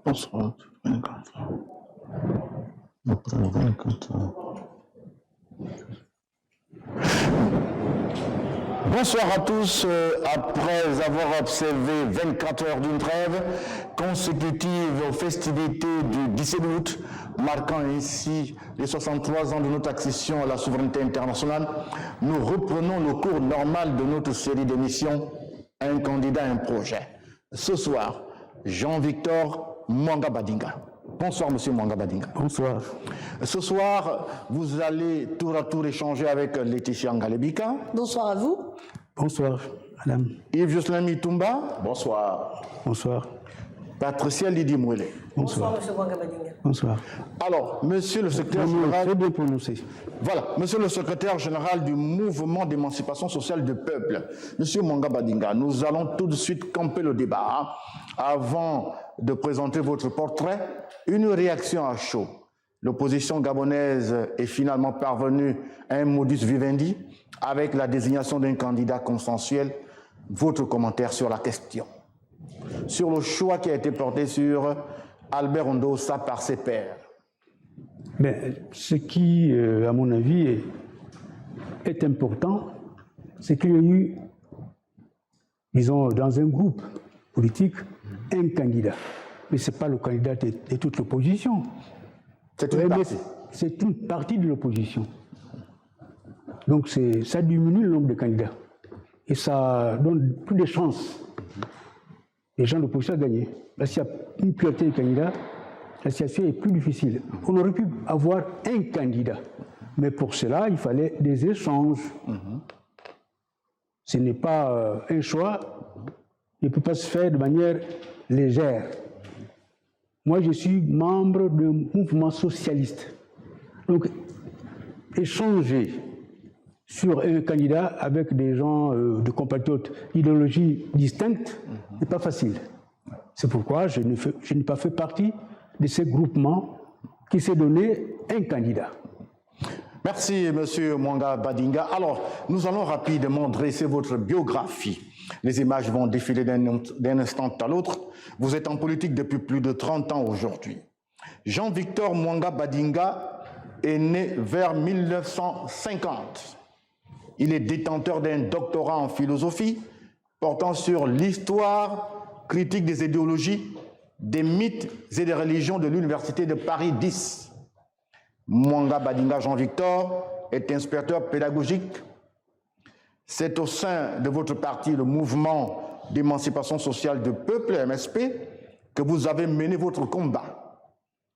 Bonsoir. 24. Après 24. Bonsoir à tous. Après avoir observé 24 heures d'une trêve consécutive aux festivités du 17 août, marquant ainsi les 63 ans de notre accession à la souveraineté internationale, nous reprenons le cours normal de notre série d'émissions Un candidat, un projet. Ce soir, Jean-Victor Mwanga Badinga. Bonsoir, monsieur Mwanga Badinga. Bonsoir. Ce soir, vous allez tour à tour échanger avec Laetitia Ngalebika. Bonsoir à vous. Bonsoir, madame. Yves Jocelyn Mitumba. Bonsoir. Bonsoir. Patricia Lydie Mouele. Bonsoir, monsieur Mwanga Badinga. Bonsoir. Alors, monsieur le secrétaire général. Très bien prononcé. Voilà, monsieur le secrétaire général du mouvement d'émancipation sociale du peuple, monsieur Mwanga Badinga, nous allons tout de suite camper le débat. Avant de présenter votre portrait, une réaction à chaud. L'opposition gabonaise est finalement parvenue à un modus vivendi avec la désignation d'un candidat consensuel. Votre commentaire sur la question, sur le choix qui a été porté sur Albert Ondossa par ses pairs. Ben, ce qui, à mon avis, est important, c'est qu'il y a eu, disons, dans un groupe politique, un candidat. Mais ce n'est pas le candidat de toute l'opposition. C'est une partie. C'est une partie de l'opposition. Donc ça diminue le nombre de candidats. Et ça donne plus de chances les gens de l'opposition à gagner. Là, s'il y a une pluralité de candidats, la situation est plus difficile. On aurait pu avoir un candidat. Mais pour cela, il fallait des échanges. Ce n'est pas un choix, il ne peut pas se faire de manière légère. Moi, je suis membre du mouvement socialiste. Donc, échanger sur un candidat avec des gens de compatriotes d'idéologie distincte n'est pas facile. C'est pourquoi je n'ai pas fait partie de ces groupements qui s'est donné un candidat. Merci, monsieur Mwanga Badinga. Alors, nous allons rapidement dresser votre biographie. Les images vont défiler d'un instant à l'autre. Vous êtes en politique depuis plus de 30 ans aujourd'hui. Jean-Victor Mwanga Badinga est né vers 1950. Il est détenteur d'un doctorat en philosophie portant sur l'histoire critique des idéologies, des mythes et des religions de l'Université de Paris 10. Mwanga Badinga Jean-Victor est inspecteur pédagogique. C'est au sein de votre parti, le mouvement d'émancipation sociale du peuple, MSP, que vous avez mené votre combat,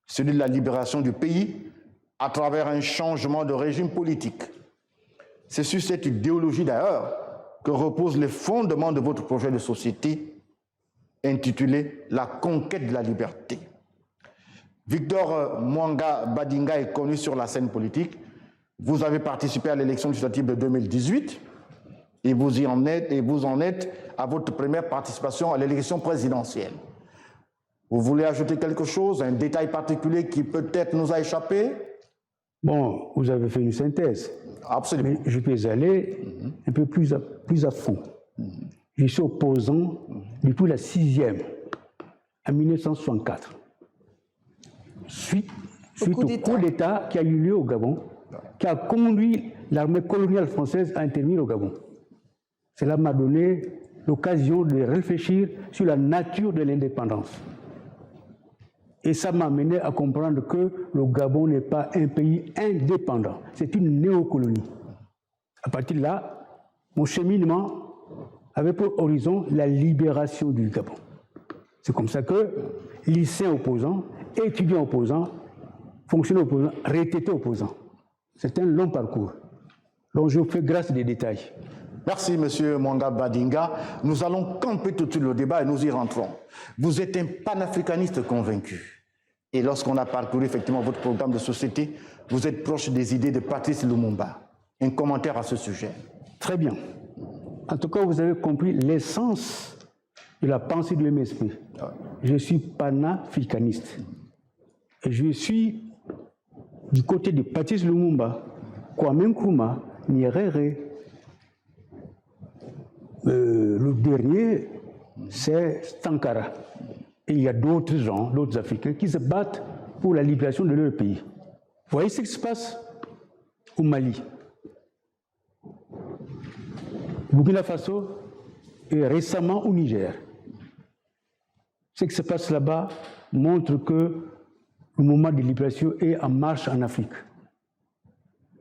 celui de la libération du pays à travers un changement de régime politique. C'est sur cette idéologie d'ailleurs que reposent les fondements de votre projet de société intitulé « La conquête de la liberté ». Victor Mwanga Badinga est connu sur la scène politique. Vous avez participé à l'élection législative de 2018 et vous en êtes à votre première participation à l'élection présidentielle. Vous voulez ajouter quelque chose, un détail particulier qui peut-être nous a échappé? Bon, vous avez fait une synthèse. Absolument. Mais je peux aller un peu plus à fond. Je suis opposant depuis la 6e, en 1964. Suite au coup d'État qui a eu lieu au Gabon, qui a conduit l'armée coloniale française à intervenir au Gabon. Cela m'a donné l'occasion de réfléchir sur la nature de l'indépendance. Et ça m'a amené à comprendre que le Gabon n'est pas un pays indépendant, c'est une néocolonie. À partir de là, mon cheminement avait pour horizon la libération du Gabon. C'est comme ça que lycéens opposants, étudiants opposants, fonctionnaires opposants, retraités opposants. C'est un long parcours dont je vous fais grâce des détails. Merci, monsieur Mwanga Badinga. Nous allons camper tout de suite le débat et nous y rentrons. Vous êtes un panafricaniste convaincu. Et lorsqu'on a parcouru effectivement votre programme de société, vous êtes proche des idées de Patrice Lumumba. Un commentaire à ce sujet? Très bien. En tout cas, vous avez compris l'essence de la pensée du MSP. Je suis panafricaniste. Et je suis du côté de Patrice Lumumba, Kwame Nkrumah, Nyerere. Le dernier, c'est Sankara. Et il y a d'autres gens, d'autres Africains, qui se battent pour la libération de leur pays. Vous voyez ce qui se passe au Mali, Burkina Faso et récemment au Niger. Ce qui se passe là-bas montre que le mouvement de libération est en marche en Afrique.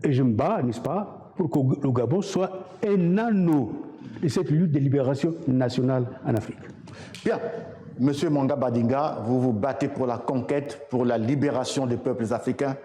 Et je me bats, n'est-ce pas, pour que le Gabon soit un anneau de cette lutte de libération nationale en Afrique. Bien. Monsieur Mwanga Badinga, vous vous battez pour la conquête, pour la libération des peuples africains.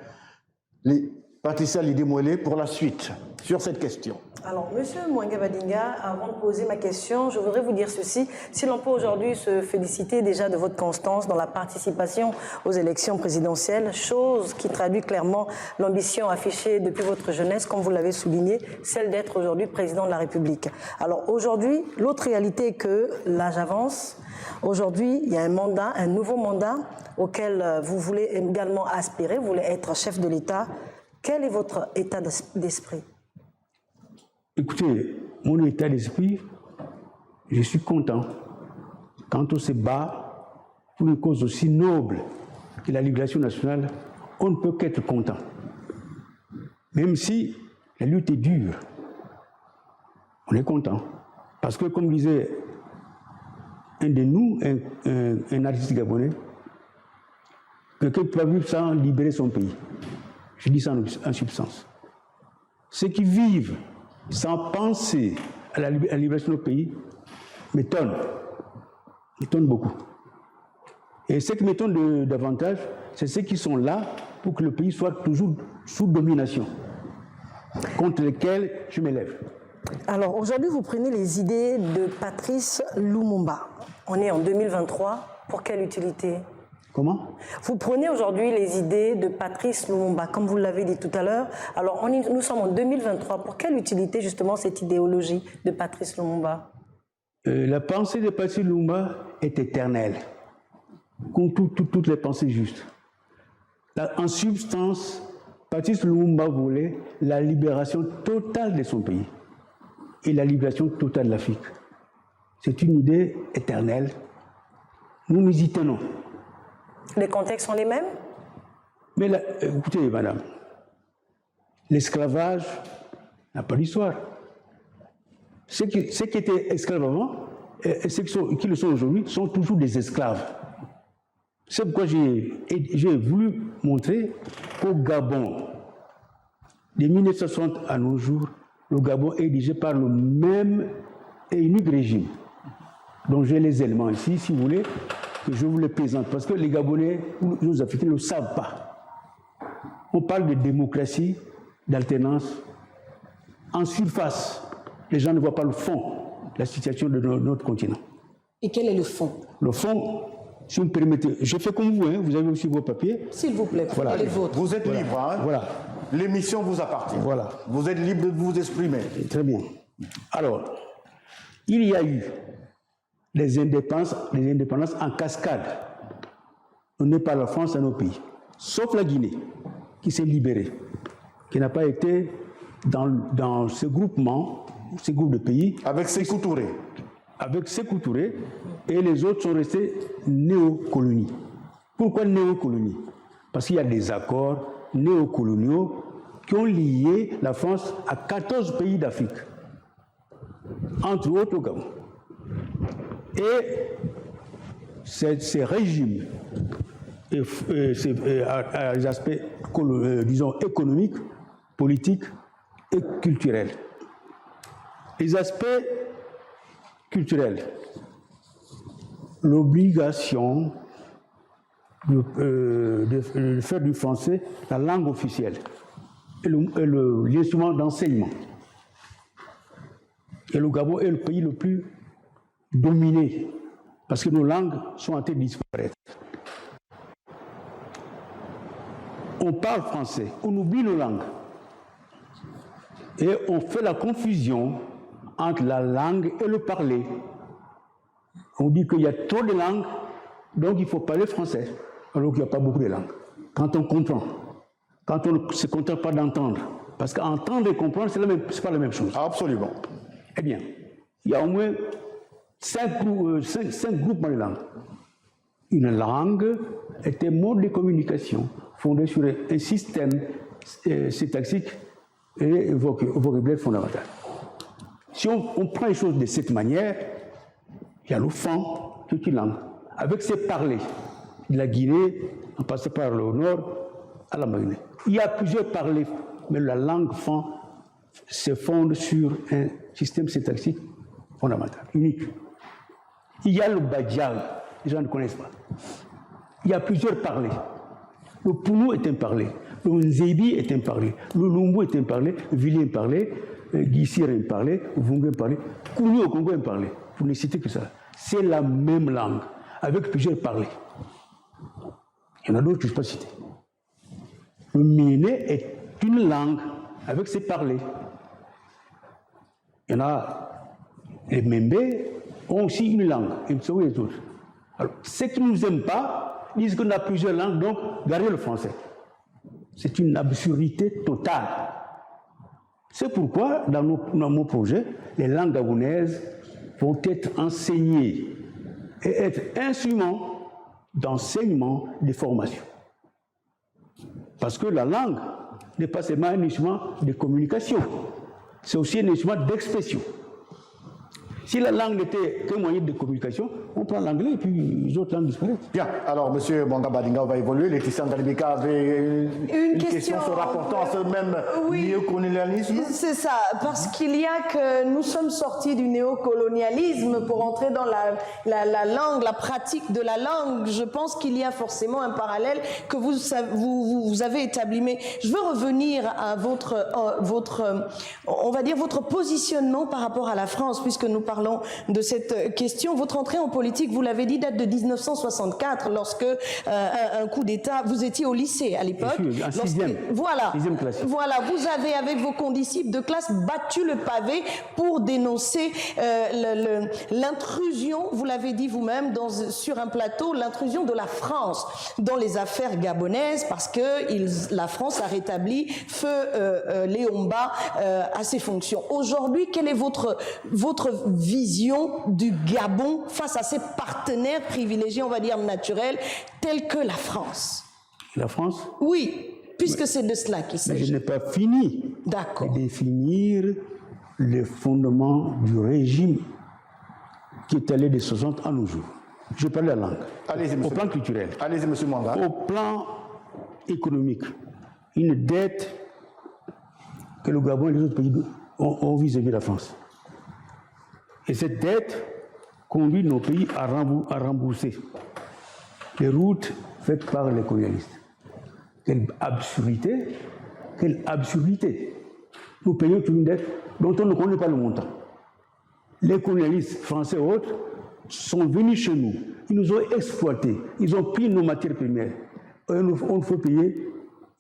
Patricia Lidimouélé, pour la suite, sur cette question. Alors, monsieur Mwanga Badinga, avant de poser ma question, je voudrais vous dire ceci. Si l'on peut aujourd'hui se féliciter déjà de votre constance dans la participation aux élections présidentielles, chose qui traduit clairement l'ambition affichée depuis votre jeunesse, comme vous l'avez souligné, celle d'être aujourd'hui président de la République. Alors aujourd'hui, l'autre réalité est que l'âge avance. Aujourd'hui, il y a un mandat, un nouveau mandat auquel vous voulez également aspirer, vous voulez être chef de l'État. Quel est votre état d'esprit? Écoutez, mon état d'esprit, je suis content. Quand on se bat pour une cause aussi noble que la libération nationale, on ne peut qu'être content. Même si la lutte est dure, on est content. Parce que, comme disait un de nous, un artiste gabonais, quelqu'un peut pas vivre sans libérer son pays. Je dis ça en substance. Ceux qui vivent sans penser à la libération de notre pays m'étonnent beaucoup. Et ce qui m'étonne davantage, c'est ceux qui sont là pour que le pays soit toujours sous domination, contre lesquels je m'élève. Alors aujourd'hui, vous prenez les idées de Patrice Lumumba. On est en 2023. Pour quelle utilité? Comment? Vous prenez aujourd'hui les idées de Patrice Lumumba, comme vous l'avez dit tout à l'heure. Alors nous sommes en 2023. Pour quelle utilité justement cette idéologie de Patrice Lumumba? La pensée de Patrice Lumumba est éternelle, comme toutes les pensées justes. En substance, Patrice Lumumba voulait la libération totale de son pays et la libération totale de l'Afrique. C'est une idée éternelle. Nous nous y tenons. Les contextes sont les mêmes? Mais là, écoutez, madame, l'esclavage n'a pas d'histoire. Ceux qui étaient esclaves avant et ceux qui le sont aujourd'hui sont toujours des esclaves. C'est pourquoi j'ai voulu montrer qu'au Gabon, de 1960 à nos jours, le Gabon est dirigé par le même et unique régime. Donc j'ai les éléments ici, si vous voulez, que je vous les présente, parce que les Gabonais, les Africains ne le savent pas. On parle de démocratie, d'alternance. En surface, les gens ne voient pas le fond de la situation de notre continent. Et quel est le fond? Le fond, si vous me permettez, je fais comme vous, hein, vous avez aussi vos papiers. S'il vous plaît, voilà. les vôtres. Vous êtes libre, hein? Voilà. L'émission vous appartient. Voilà. Vous êtes libre de vous exprimer. Très bien. Alors, il y a eu les indépendances en cascade données par la France à nos pays, sauf la Guinée, qui s'est libérée, qui n'a pas été dans ce groupe de pays. Avec Sékou Touré. Avec Sékou Touré, et les autres sont restés néocolonies. Pourquoi néocolonies? Parce qu'il y a des accords néocoloniaux qui ont lié la France à 14 pays d'Afrique, entre autres le Gabon. Et ces régimes à des aspects, disons, économiques, politiques et culturels. Les aspects culturels, l'obligation de faire du français la langue officielle et l'instrument d'enseignement. Et le Gabon est le pays le plus dominé, parce que nos langues sont en train de disparaître. On parle français, on oublie nos langues. Et on fait la confusion entre la langue et le parler. On dit qu'il y a trop de langues, donc il faut parler français, alors qu'il n'y a pas beaucoup de langues. Quand on comprend, quand on ne se contente pas d'entendre, parce qu'entendre et comprendre, c'est pas la même chose. Absolument. Eh bien, il y a au moins 5 groupements de langues. une langue est un mode de communication fondé sur un système syntaxique et vocabulaire fondamental. Si on prend les choses de cette manière, il y a le fond, toute une langue, avec ses parlers. De la Guinée, en passant par le nord, à la Guinée. Il y a plusieurs parlers, mais la langue fond se fonde sur un système syntaxique fondamental, unique. Il y a le Badial, les gens ne connaissent pas. Il y a plusieurs parlers. Le Pounou est un parler, le Nzebi est un parler, le Lumbu est un parler, le Vili est un parler, Gissir est un parler, Vungu est un parler, Kouni au Congo est un parler. Vous ne citez que ça. C'est la même langue, avec plusieurs parlers. Il y en a d'autres que je ne peux pas citer. Le Méné est une langue avec ses parlers. Il y en a, les Membé ont aussi une langue, et les autres. Alors, ceux qui ne nous aiment pas disent qu'on a plusieurs langues, donc gardez le français. C'est une absurdité totale. C'est pourquoi, dans mon projet, les langues gabonaises vont être enseignées et être instruments d'enseignement de formation. Parce que la langue n'est pas seulement un instrument de communication, c'est aussi un instrument d'expression. Si la langue n'était qu'un moyen de communication, on prend l'anglais et puis les autres langues disparaissent. Bien, alors M. Mwanga Badinga va évoluer. Laetitia Ngalibeka avait une question se rapportant à ce même néocolonialisme. C'est ça, parce qu'il y a que nous sommes sortis du néocolonialisme pour entrer dans la langue, la pratique de la langue. Je pense qu'il y a forcément un parallèle que vous avez établi. Mais je veux revenir à on va dire votre positionnement par rapport à la France, puisque nous parlons de cette question. Votre entrée en politique, vous l'avez dit, date de 1964, lorsque un coup d'État, vous étiez au lycée à l'époque. En sixième. Sixième classe. Voilà, vous avez, avec vos condisciples de classe, battu le pavé pour dénoncer l'intrusion, vous l'avez dit vous-même, sur un plateau, l'intrusion de la France dans les affaires gabonaises, parce que la France a rétabli feu Léomba à ses fonctions. Aujourd'hui, quelle est votre vision du Gabon face à ses partenaires privilégiés, on va dire naturels, tels que la France? La France? Oui, puisque c'est de cela qu'il s'agit. Mais je n'ai pas fini de définir les fondements du régime qui est allé de 60 à nos jours. Je parle de la langue. Allez-y, au plan culturel. Allez-y, M. Mwanga. Au plan économique, une dette que le Gabon et les autres pays ont vis-à-vis de la France. Et cette dette conduit nos pays à rembourser les routes faites par les colonialistes. Quelle absurdité! Quelle absurdité! Nous payons une dette dont on ne connaît pas le montant. Les colonialistes français et autres sont venus chez nous. Ils nous ont exploités. Ils ont pris nos matières premières. On faut payer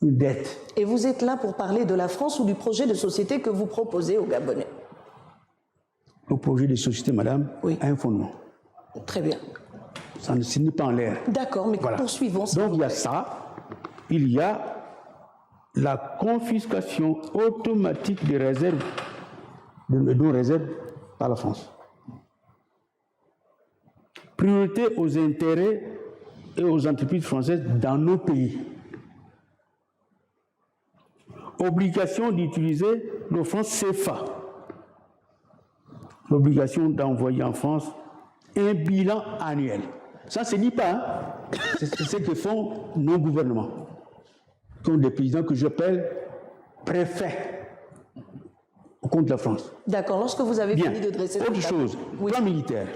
une dette. Et vous êtes là pour parler de la France ou du projet de société que vous proposez aux Gabonais? Le projet de société, madame, a un fondement. Très bien. Ça n'est pas en l'air. D'accord, mais voilà. Poursuivons. Donc il y a ça. Il y a la confiscation automatique des réserves, de nos réserves par la France. Priorité aux intérêts et aux entreprises françaises dans nos pays. Obligation d'utiliser le franc CFA. L'obligation d'envoyer en France un bilan annuel. Ça ne se dit pas, hein? C'est ce que font nos gouvernements. Ce sont des paysans que j'appelle préfets au compte de la France. D'accord, lorsque vous avez fini de dresser... Autre chose, plan militaire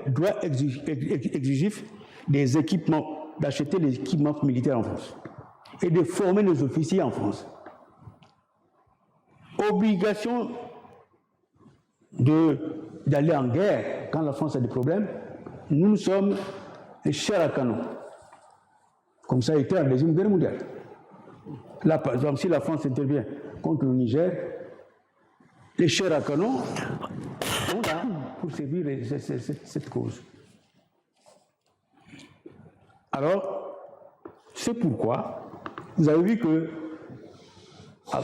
doit exiger des équipements, d'acheter des équipements militaires en France et de former nos officiers en France. Obligation d'aller en guerre quand la France a des problèmes. Nous sommes les chairs à canon, comme ça a été à la Deuxième Guerre mondiale. Là, par exemple, si la France intervient contre le Niger, les chairs à canon sont là pour servir cette cause. Alors, c'est pourquoi vous avez vu que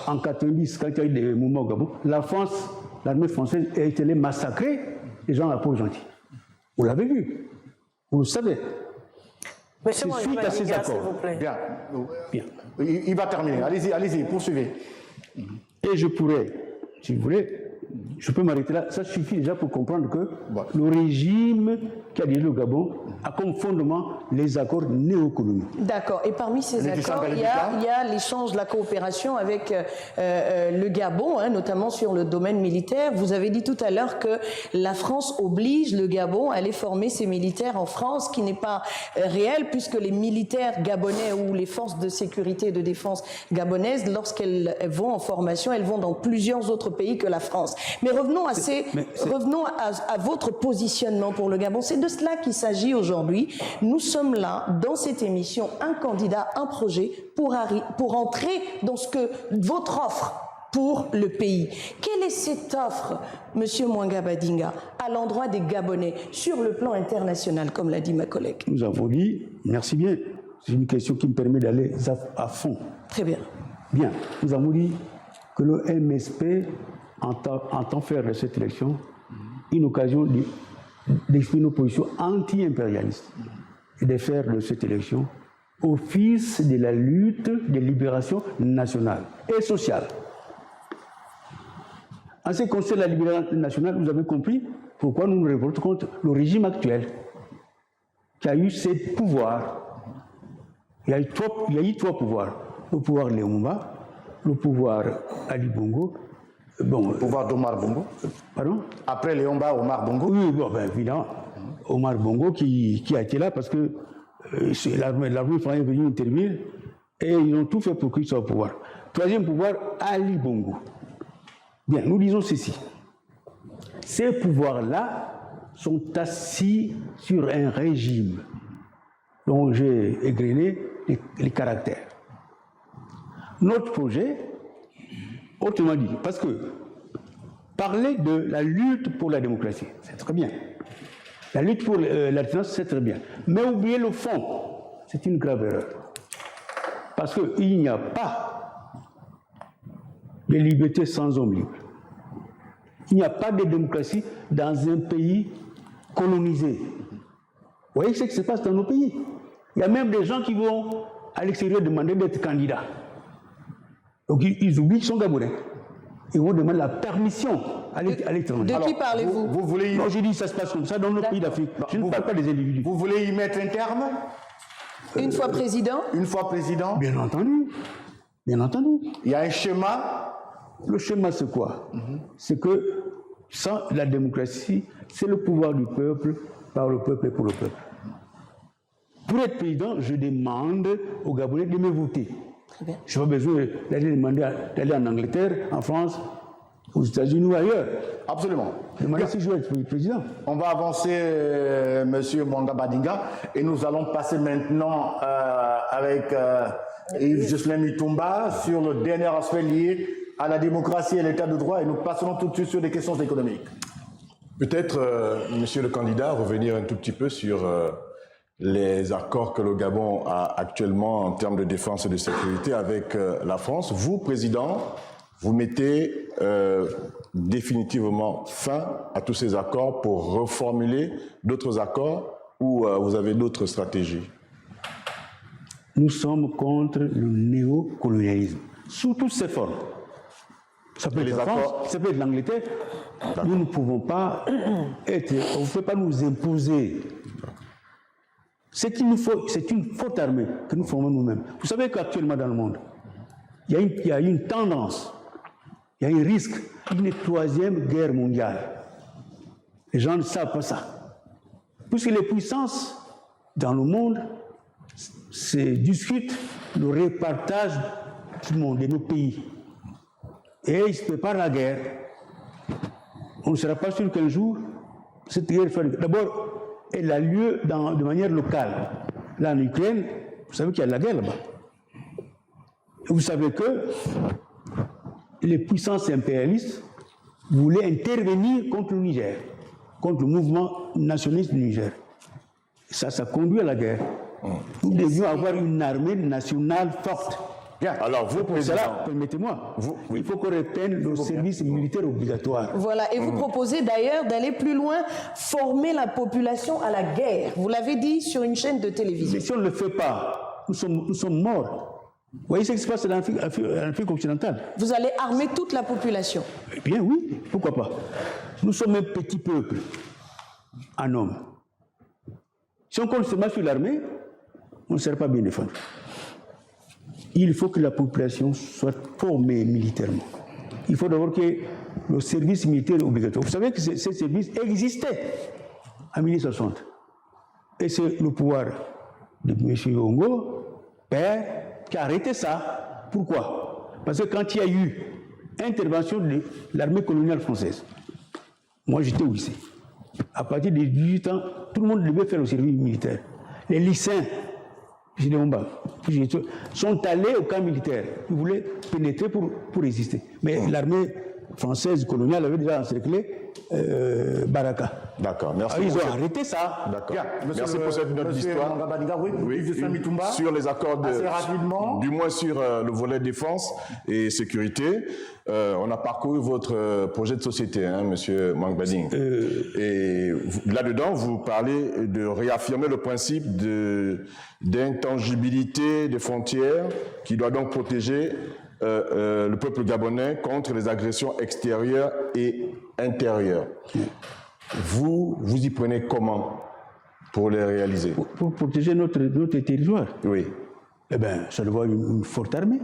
en 90, quand il y a eu des mouvements au Gabon, l'armée française a été massacrée, les gens à la peau gentille. Vous l'avez vu. Vous le savez. Monsieur C'est suite à ces Badinga, s'il accords. vous plaît. Bien. Bien. Il va terminer. Allez-y, poursuivez. Et je pourrais, si vous voulez, je peux m'arrêter là. Ça suffit déjà pour comprendre que le régime qui a dirigé le Gabon a comme fondement les accords néo-coloniaux. D'accord. Et parmi ces Mais du accords, Sangha il y a l'échange, la coopération avec le Gabon, hein, notamment sur le domaine militaire. Vous avez dit tout à l'heure que la France oblige le Gabon à aller former ses militaires en France, qui n'est pas réel, puisque les militaires gabonais ou les forces de sécurité et de défense gabonaises, lorsqu'elles vont en formation, elles vont dans plusieurs autres pays que la France. Mais revenons à votre positionnement pour le Gabon. C'est de cela qu'il s'agit aujourd'hui. Nous sommes là, dans cette émission, un candidat, un projet pour entrer dans ce que votre offre pour le pays. Quelle est cette offre, Monsieur Mwanga Badinga, à l'endroit des Gabonais, sur le plan international, comme l'a dit ma collègue? Nous avons dit, merci bien, c'est une question qui me permet d'aller à fond. Très bien. Bien, nous avons dit que le MSP entend faire de cette élection une occasion d'exprimer nos positions anti-impérialistes et de faire de cette élection office de la lutte de libération nationale et sociale. En ce qui concerne la libération nationale, vous avez compris pourquoi nous nous révoltons contre le régime actuel qui a eu ses pouvoirs. Il y a eu trois pouvoirs. Le pouvoir Léomba, le pouvoir Ali Bongo, Le pouvoir d'Omar Bongo. Pardon? Après Léomba, Omar Bongo. Oui, bon, ben, évidemment. Omar Bongo qui a été là parce que l'armée française est venue intervenir et ils ont tout fait pour qu'il soit au pouvoir. Troisième pouvoir, Ali Bongo. Bien, nous disons ceci. Ces pouvoirs-là sont assis sur un régime dont j'ai égrené les caractères. Notre projet, autrement dit, parce que parler de la lutte pour la démocratie, c'est très bien. La lutte pour l'alternance, c'est très bien. Mais oublier le fond, c'est une grave erreur. Parce qu'il n'y a pas de liberté sans homme libre. Il n'y a pas de démocratie dans un pays colonisé. Vous voyez ce qui se passe dans nos pays. Il y a même des gens qui vont à l'extérieur demander d'être candidats. Donc ils oublient qu'ils sont Gabonais. Ils vont demander la permission à l'étranger. De qui parlez-vous? Vous voulez y... Non, j'ai dit que ça se passe comme ça dans nos pays d'Afrique. Je ne parle pas des individus. Vous voulez y mettre un terme? Une fois président? Une fois président? Bien entendu. Bien entendu. Il y a un schéma. Le schéma, c'est quoi? C'est que sans la démocratie, c'est le pouvoir du peuple, par le peuple et pour le peuple. Pour être président, je demande aux Gabonais de me voter. Je n'ai pas besoin d'aller demander d'aller en Angleterre, en France, aux États-Unis ou ailleurs. Absolument. Demander si je veux être président. On va avancer, Monsieur Mwanga Badinga, et nous allons passer maintenant avec Yves Jocelyn Mutumba sur le dernier aspect lié à la démocratie et l'état de droit, et nous passerons tout de suite sur des questions économiques. Peut-être, monsieur le candidat, revenir un tout petit peu sur les accords que le Gabon a actuellement en termes de défense et de sécurité avec la France. Vous, président, vous mettez définitivement fin à tous ces accords pour reformuler d'autres accords ou vous avez d'autres stratégies? Nous sommes contre le néocolonialisme, sous toutes ses formes. Ça peut être la France, ça peut être l'Angleterre. Nous ne pouvons pas être, on ne peut pas nous imposer. Ce qu'il nous faut, c'est une forte armée que nous formons nous-mêmes. Vous savez qu'actuellement dans le monde, il y a une tendance, il y a un risque d'une troisième guerre mondiale. Les gens ne savent pas ça. Puisque les puissances dans le monde discutent le répartage du monde, de nos pays. Et ils se préparent la guerre. On ne sera pas sûr qu'un jour, cette guerre soit... D'abord, elle a lieu de manière locale. Là, en Ukraine, vous savez qu'il y a la guerre là-bas. Et vous savez que les puissances impérialistes voulaient intervenir contre le Niger, contre le mouvement nationaliste du Niger. Ça conduit à la guerre. Nous devions avoir une armée nationale forte. Bien. Alors, vous, Pour président, cela, permettez-moi, il faut qu'on retienne le service militaire obligatoire. Voilà, et vous proposez d'ailleurs d'aller plus loin, former la population à la guerre. Vous l'avez dit sur une chaîne de télévision. Mais si on ne le fait pas, nous sommes morts. Vous voyez ce qui se passe en Afrique occidentale? Vous allez armer toute la population. Eh bien oui, pourquoi pas. Nous sommes un petit peuple, un homme. Si on compte seulement sur l'armée, on ne sert pas bien défendre. Il faut que la population soit formée militairement. Il faut d'abord que le service militaire obligatoire. Vous savez que ce service existait en 1960. Et c'est le pouvoir de M. Ongo, père, qui a arrêté ça. Pourquoi? Parce que quand il y a eu intervention de l'armée coloniale française, moi j'étais au lycée. À partir de 18 ans, tout le monde devait faire le service militaire. Les lycéens, sont allés au camp militaire. Ils voulaient pénétrer pour résister. Mais l'armée française coloniale avait déjà encerclé Baraka. D'accord, merci. Alors, ils ont arrêté ça. D'accord. Merci pour cette note d'histoire. Oui, sur les accords assez rapidement. du moins sur le volet défense et sécurité. On a parcouru votre projet de société, hein, Monsieur Mwang Bading. Et là-dedans, vous parlez de réaffirmer le principe d'intangibilité des frontières qui doit donc protéger le peuple gabonais contre les agressions extérieures et intérieures. Vous y prenez comment pour les réaliser? Pour protéger notre territoire. Oui. Eh bien, ça doit avoir une forte armée.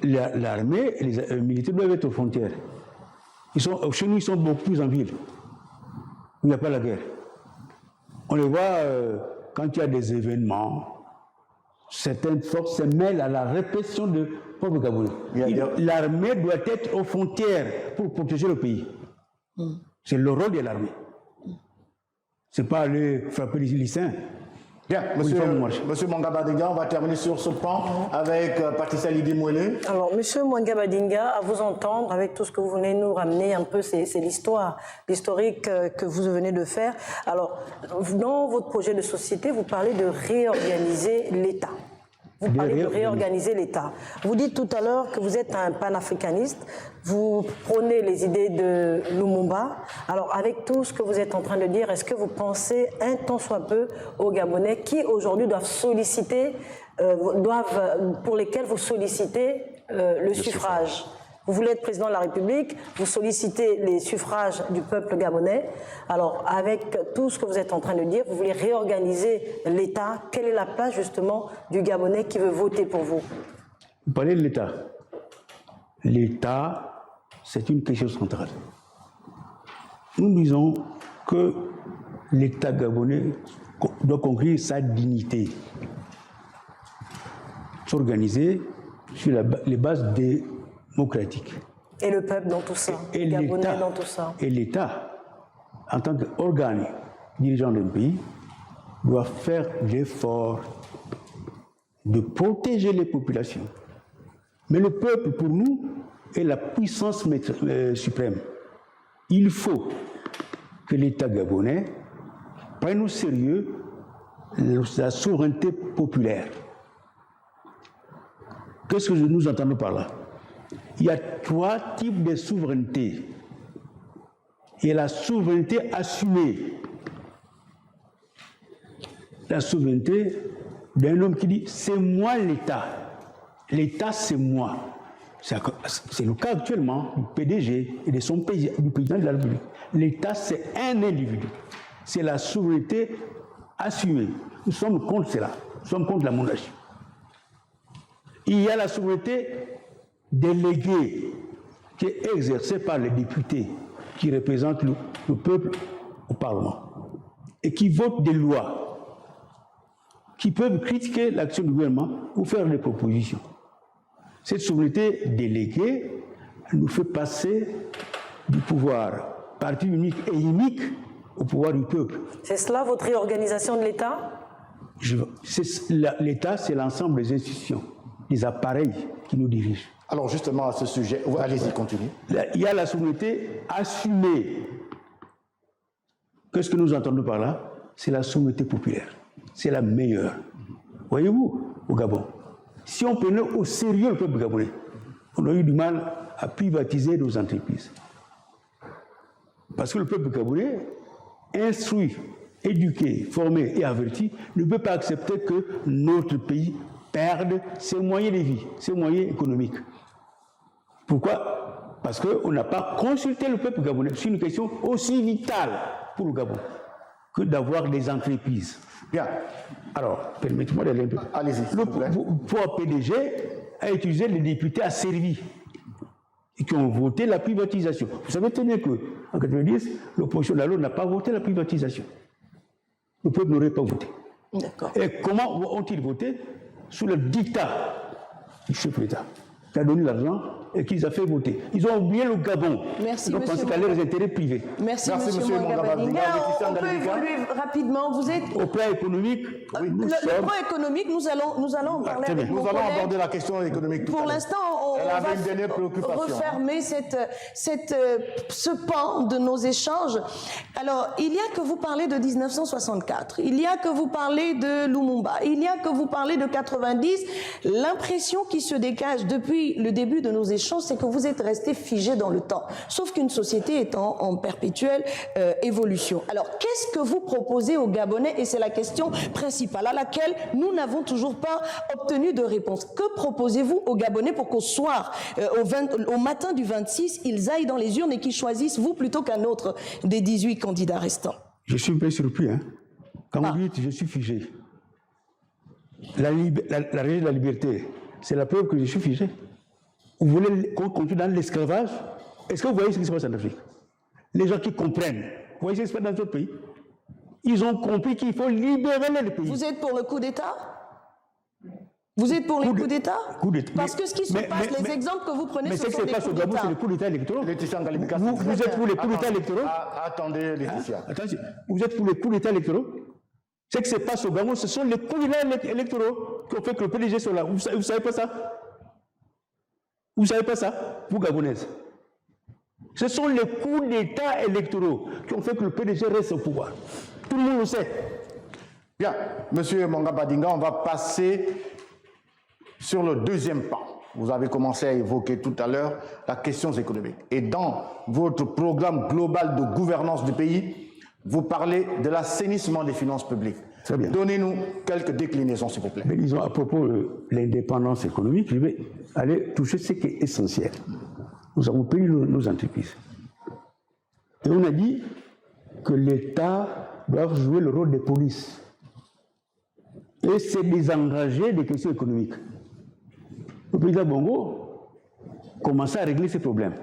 L'armée et les militaires doivent être aux frontières. Chez nous, ils sont beaucoup plus en ville. Il n'y a pas la guerre. On les voit quand il y a des événements. Certaines forces se mêlent à la répression de peuple gabonais. L'armée doit être aux frontières pour protéger le pays. C'est le rôle de l'armée. Ce n'est pas aller frapper les lycéens. Bien, monsieur Mwanga Badinga, on va terminer sur ce pan avec Patricia Lidimouele. Alors, monsieur Mwanga Badinga, à vous entendre, avec tout ce que vous venez nous ramener un peu, c'est l'historique que vous venez de faire. Alors, dans votre projet de société, vous parlez de réorganiser l'État. Vous parlez de réorganiser l'État. Vous dites tout à l'heure que vous êtes un panafricaniste, vous prônez les idées de Lumumba. Alors, avec tout ce que vous êtes en train de dire, est-ce que vous pensez un tant soit peu aux Gabonais qui aujourd'hui doivent solliciter, pour lesquels vous sollicitez le suffrage? Vous voulez être président de la République, vous sollicitez les suffrages du peuple gabonais. Alors, avec tout ce que vous êtes en train de dire, vous voulez réorganiser l'État. Quelle est la place, justement, du Gabonais qui veut voter pour vous? Vous parlez de l'État. L'État, c'est une question centrale. Nous disons que l'État gabonais doit conquérir sa dignité, s'organiser sur les bases démocratiques. Et le peuple dans tout ça, les Gabonais dans tout ça. Et l'État, en tant qu'organe dirigeant d'un pays, doit faire l'effort de protéger les populations. Mais le peuple, pour nous, est la puissance suprême. Il faut que l'État gabonais prenne au sérieux la souveraineté populaire. Qu'est-ce que nous entendons par là? Il y a 3 types de souveraineté. Il y a la souveraineté assumée. La souveraineté d'un homme qui dit « c'est moi l'État ». L'État, c'est moi. C'est le cas actuellement du PDG et de son pays, du président de la République. L'État, c'est un individu. C'est la souveraineté assumée. Nous sommes contre cela. Nous sommes contre la monarchie. Il y a la souveraineté déléguée qui est exercée par les députés qui représentent le peuple au Parlement et qui votent des lois qui peuvent critiquer l'action du gouvernement ou faire des propositions. Cette souveraineté déléguée nous fait passer du pouvoir parti unique et unique au pouvoir du peuple. C'est cela votre réorganisation de l'État? L'État, c'est l'ensemble des institutions, des appareils qui nous dirigent. Alors justement à ce sujet, allez-y, continuez. Il y a la souveraineté assumée. Qu'est-ce que nous entendons par là? C'est la souveraineté populaire. C'est la meilleure. Voyez-vous, au Gabon, si on prenait au sérieux le peuple gabonais, on aurait eu du mal à privatiser nos entreprises. Parce que le peuple gabonais, instruit, éduqué, formé et averti, ne peut pas accepter que notre pays perde ses moyens de vie, ses moyens économiques. Pourquoi? Parce qu'on n'a pas consulté le peuple gabonais. C'est une question aussi vitale pour le Gabon que d'avoir des entreprises. Bien. Alors, permettez-moi d'aller un peu. Allez-y. Le pouvoir PDG a utilisé les députés asservis et qui ont voté la privatisation. Vous savez très bien qu'en 90, l'opposition de la loi n'a pas voté la privatisation. Le peuple n'aurait pas voté. D'accord. Et comment ont-ils voté? Sous le dictat du chef d'État, qui a donné l'argent et qui les a fait voter. Ils ont oublié le Gabon. Merci, Ils ont pensé qu'à leurs intérêts privés. Merci, Merci, monsieur monsieur Mwanga Badinga. Laetitia On peut Ngaliga. évoluer rapidement. Vous êtes... Au plan économique, oui, Le plan éconique, nous allons en parler très avec bien. mon Nous allons collègue. aborder la question économique tout à Pour l'heure. l'instant, on Elle avait une va dernière préoccupation. refermer ce pan de nos échanges. Alors, il y a que vous parlez de 1964, il y a que vous parlez de Lumumba, il y a que vous parlez de 90. L'impression qui se dégage depuis le début de nos échanges, c'est que vous êtes resté figé dans le temps. Sauf qu'une société est en perpétuelle évolution. Alors, qu'est-ce que vous proposez aux Gabonais? Et c'est la question principale à laquelle nous n'avons toujours pas obtenu de réponse. Que proposez-vous aux Gabonais pour qu'au soir, au matin du 26, ils aillent dans les urnes et qu'ils choisissent vous plutôt qu'un autre des 18 candidats restants? je suis un peu surpris. Hein. Quand vous dites je suis figé, la règle de la liberté, c'est la preuve que je suis figé. Vous voulez qu'on continue dans l'esclavage? Est-ce que vous voyez ce qui se passe en Afrique? Les gens qui comprennent, vous voyez ce qui se passe dans d'autres pays? Ils ont compris qu'il faut libérer le pays. Vous êtes pour le coup d'État? Vous êtes pour les coups d'État? Parce que ce qui se passe, les exemples que vous prenez, mais ce sont qui des se passe au coups Gabon, d'État. c'est le coup d'État électoraux. Laetitia Ngaliga, Vous êtes pour les coups d'État électoraux? Attendez, Laetitia. Attention, vous êtes pour les coups d'État électoraux? Ce qui se passe au Gabon, ce sont les coups d'État électoraux qui ont fait que le PDG soit là. Vous savez pas ça? Vous savez pas ça, vous Gabonaises? Ce sont les coups d'État électoraux qui ont fait que le PDG reste au pouvoir. Tout le monde le sait. Bien, monsieur Mwanga Badinga, on va passer sur le deuxième pan. Vous avez commencé à évoquer tout à l'heure la question économique. Et dans votre programme global de gouvernance du pays, vous parlez de l'assainissement des finances publiques. Très bien. Donnez-nous quelques déclinaisons, s'il vous plaît. Mais disons, à propos de l'indépendance économique, je vais aller toucher ce qui est essentiel. Nous avons payé nos entreprises. Et on a dit que l'État doit jouer le rôle de police et se désengager des questions économiques. Le président Bongo commençait à régler ces problèmes.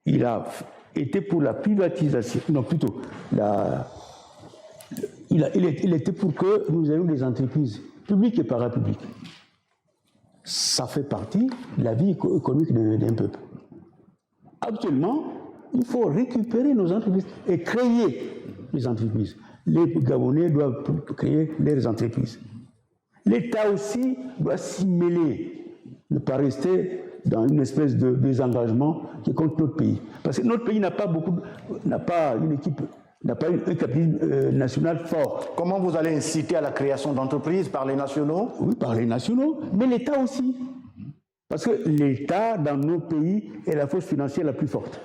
Il a été pour la privatisation, non plutôt, il était pour que nous ayons des entreprises publiques et parapubliques. Ça fait partie de la vie économique d'un peuple. Actuellement, il faut récupérer nos entreprises et créer les entreprises. Les Gabonais doivent créer leurs entreprises. L'État aussi doit s'y mêler, ne pas rester dans une espèce de désengagement qui est contre notre pays. Parce que notre pays n'a pas une équipe, n'a pas un capitalisme national fort. Comment vous allez inciter à la création d'entreprises par les nationaux? Oui, par les nationaux, mais l'État aussi. Parce que l'État, dans nos pays, est la force financière la plus forte.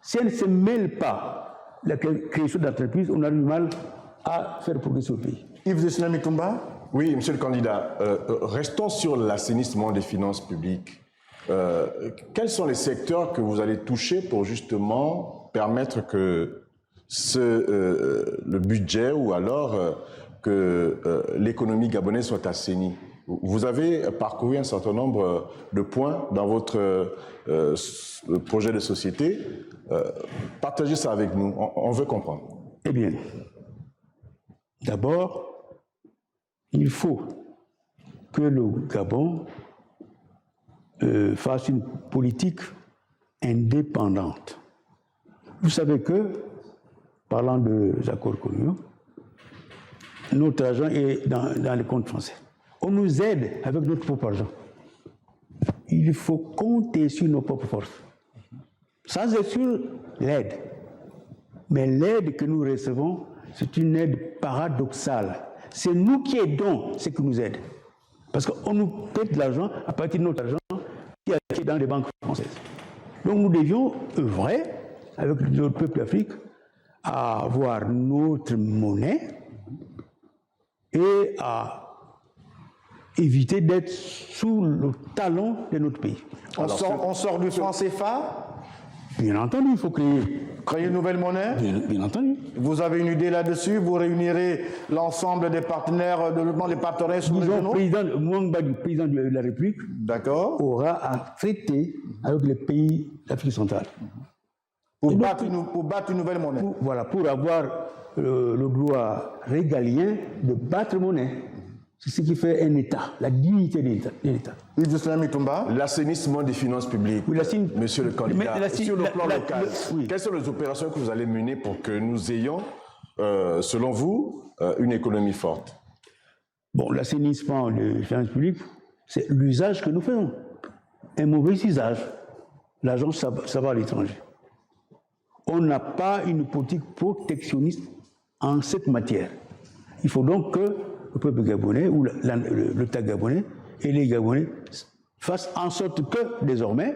Si elle ne se mêle pas la création d'entreprises, on a du mal à faire progresser le pays. Yves Dessinam Mitumba? Oui, monsieur le candidat, restons sur l'assainissement des finances publiques. Quels sont les secteurs que vous allez toucher pour justement permettre que le budget ou alors que l'économie gabonaise soit assainie? Vous avez parcouru un certain nombre de points dans votre projet de société. Partagez ça avec nous, on veut comprendre. Eh bien, d'abord, il faut que le Gabon fasse une politique indépendante. Vous savez que, parlant des accords coloniaux, notre argent est dans les comptes français. On nous aide avec notre propre argent. Il faut compter sur nos propres forces. Sans exclure l'aide. Mais l'aide que nous recevons, c'est une aide paradoxale. C'est nous qui aidons ceux qui nous aident. Parce qu'on nous prête de l'argent à partir de notre argent qui est dans les banques françaises. Donc nous devions œuvrer avec notre peuple d'Afrique à avoir notre monnaie et à éviter d'être sous le talon de notre pays. On sort du franc CFA? Bien entendu, il faut créer une nouvelle monnaie? Bien entendu. Vous avez une idée là-dessus? Vous réunirez l'ensemble des partenaires de développement, les partenaires sous-régionaux? Le président de la République aura à traiter avec les pays d'Afrique centrale. Pour battre une nouvelle monnaie? Pour avoir le droit régalien de battre monnaie. C'est ce qui fait un État, la dignité de l'État. L'assainissement des finances publiques, monsieur le candidat, sur le plan local, quelles sont les opérations que vous allez mener pour que nous ayons, selon vous, une économie forte? Bon, l'assainissement des finances publiques, c'est l'usage que nous faisons. Un mauvais usage. L'argent, ça va à l'étranger. On n'a pas une politique protectionniste en cette matière. Il faut donc que le peuple gabonais ou l'État gabonais et les Gabonais fassent en sorte que, désormais,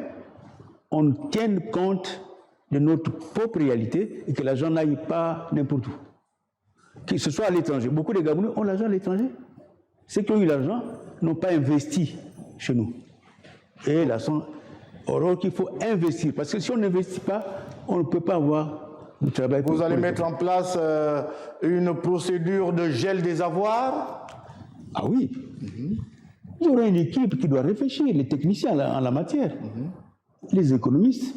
on tienne compte de notre propre réalité et que l'argent n'aille pas n'importe où. Que ce soit à l'étranger. Beaucoup de Gabonais ont l'argent à l'étranger. Ceux qui ont eu l'argent n'ont pas investi chez nous. Et là, alors qu'il faut investir. Parce que si on n'investit pas, on ne peut pas avoir du travail. Vous allez mettre en place une procédure de gel des avoirs? Ah oui. Il y aura une équipe qui doit réfléchir, les techniciens en la matière. Les économistes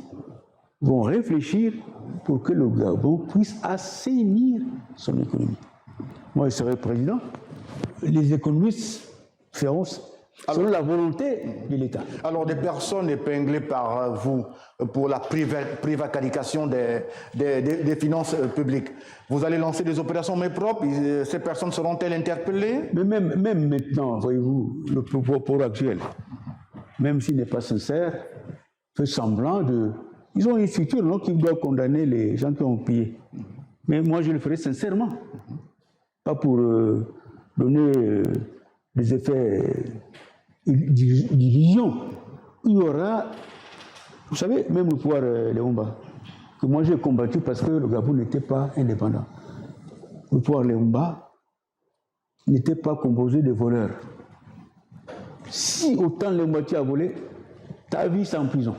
vont réfléchir pour que le Gabon puisse assainir son économie. Moi, je serai président. Les économistes feront selon la volonté de l'État. Alors, des personnes épinglées par vous pour la prévarication des finances publiques, vous allez lancer des opérations main propre, ces personnes seront-elles interpellées? Mais même maintenant, voyez-vous, le propos actuel, même s'il n'est pas sincère, fait semblant de... Ils ont une structure non, qui doit condamner les gens qui ont pillé. Mais moi, je le ferai sincèrement. Pas pour donner des effets d'illusion. Il y aura, vous savez, même le pouvoir Léomba, que moi j'ai combattu parce que le Gabon n'était pas indépendant. Le pouvoir Léomba n'était pas composé de voleurs. Si autant Léomba a volé, ta vie c'est en prison.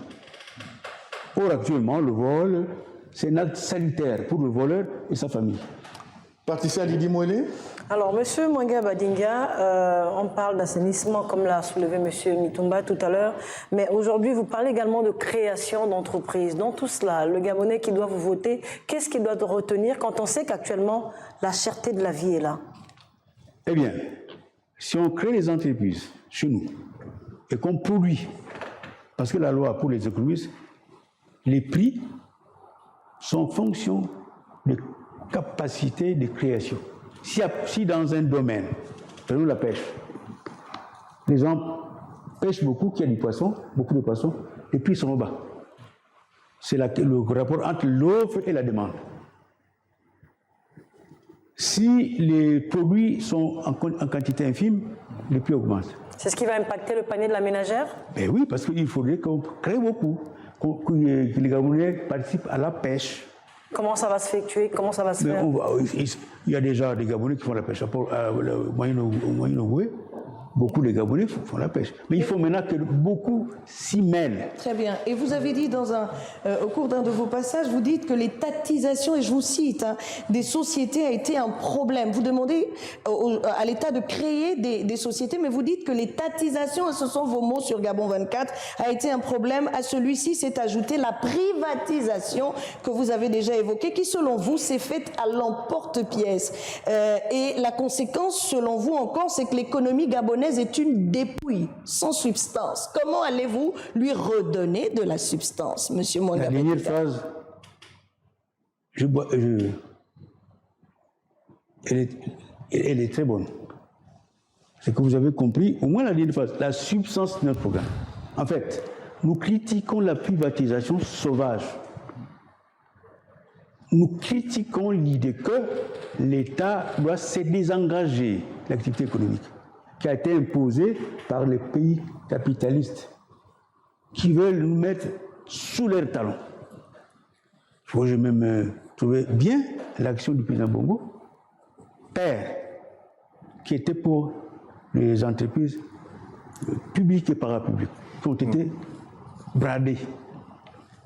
Or actuellement, le vol, c'est un acte salutaire pour le voleur et sa famille. Patricia Lydie Moélé. Alors, M. Mwenga Badinga, on parle d'assainissement, comme l'a soulevé M. Mitumba tout à l'heure, mais aujourd'hui, vous parlez également de création d'entreprises. Dans tout cela, le Gabonais qui doit vous voter, qu'est-ce qu'il doit retenir quand on sait qu'actuellement, la cherté de la vie est là? Eh bien, si on crée des entreprises chez nous et qu'on produit, parce que la loi pour les économistes, les prix sont en fonction des capacités de création. Si dans un domaine, prenons la pêche, les gens pêchent beaucoup, qu'il y a du poisson, beaucoup de poissons, les prix sont au bas. C'est le rapport entre l'offre et la demande. Si les produits sont en quantité infime, les prix augmentent. C'est ce qui va impacter le panier de la ménagère? Ben oui, parce qu'il faudrait qu'on crée beaucoup, que les Gabonais participent à la pêche. Comment ça va s'effectuer? Comment ça va se faire? Il y a déjà des Gabonais qui font la pêche. Au Moyen-Ogooué, beaucoup de Gabonais font la pêche. Mais il faut maintenant que beaucoup s'y mêlent. Très bien. Et vous avez dit au cours d'un de vos passages, vous dites que l'étatisation, et je vous cite, des sociétés a été un problème. Vous demandez à l'État de créer des sociétés, mais vous dites que l'étatisation, et ce sont vos mots sur Gabon 24, a été un problème. À celui-ci s'est ajoutée la privatisation que vous avez déjà évoquée, qui selon vous s'est faite à l'emporte-pièce. Et la conséquence, selon vous encore, c'est que l'économie gabonaise est une dépouille sans substance. Comment allez-vous lui redonner de la substance, monsieur Mwenga? La dernière phrase, elle est très bonne. C'est que vous avez compris, au moins la dernière phrase, la substance de notre programme. En fait, nous critiquons la privatisation sauvage. Nous critiquons l'idée que l'État doit se désengager de l'activité économique. qui a été imposée par les pays capitalistes qui veulent nous mettre sous leurs talons. J'ai même trouvé bien l'action du président Bongo, père, qui était pour les entreprises publiques et parapubliques, qui ont été bradées.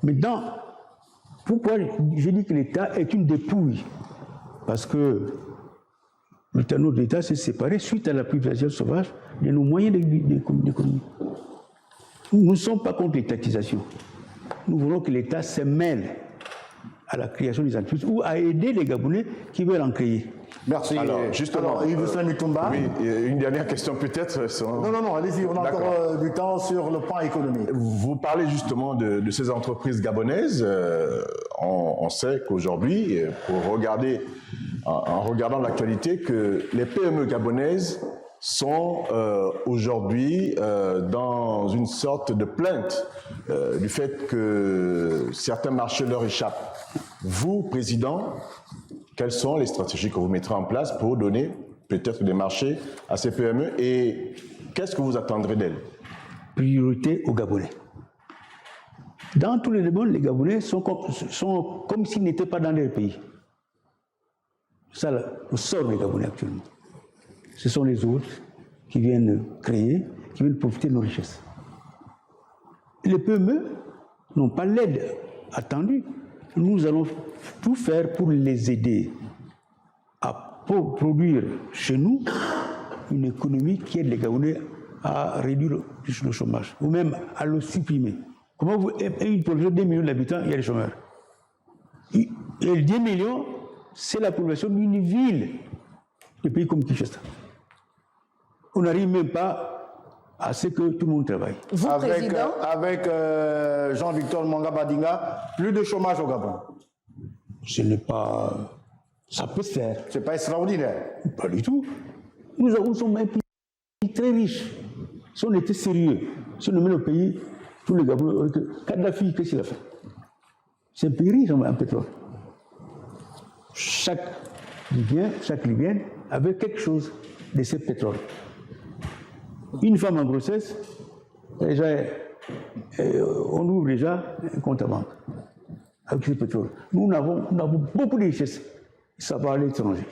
Maintenant, pourquoi je dis que l'État est une dépouille? Parce que notre État s'est séparé suite à la privatisation sauvage de nos moyens d'économie. Nous ne sommes pas contre l'étatisation. Nous voulons que l'État se mêle à la création des entreprises ou à aider les Gabonais qui veulent en créer. Merci. Alors, justement, Yves Mutumba. Oui, une dernière question peut-être. Non, allez-y, on a encore du temps sur le plan économique. Vous parlez justement de ces entreprises gabonaises. On sait qu'aujourd'hui, en regardant l'actualité, que les PME gabonaises sont aujourd'hui dans une sorte de plainte du fait que certains marchés leur échappent. Vous, Président, quelles sont les stratégies que vous mettrez en place pour donner peut-être des marchés à ces PME et qu'est-ce que vous attendrez d'elles? Priorité aux Gabonais. Dans tous les domaines, les Gabonais sont comme s'ils n'étaient pas dans leur pays. C'est ça le sort des Gabonais actuellement. Ce sont les autres qui viennent créer, qui viennent profiter de nos richesses. Les PME n'ont pas l'aide attendue. Nous allons tout faire pour les aider à produire chez nous une économie qui aide les Gabonais à réduire le chômage, ou même à le supprimer. Comment une population de 2 millions d'habitants, il y a des chômeurs. Et 10 millions, c'est la population d'une ville, de pays comme Kinshasa. On n'arrive même pas à ce que tout le monde travaille. Vous, Président, avec Jean-Victor Mwanga Badinga, plus de chômage au Gabon. Ce n'est pas... Ça peut se faire. C'est pas extraordinaire. Pas du tout. Nous sommes un pays très riche. Si on était sérieux, si on met le pays, tous les Gabonais, Kadhafi, qu'est-ce qu'il a fait? C'est un pays riche en pétrole. Chaque Libyen avait quelque chose de ce pétrole. Une femme en grossesse, déjà, on ouvre déjà un compte à banque avec ce pétrole. Nous avons beaucoup de richesses. Ça va à l'étranger.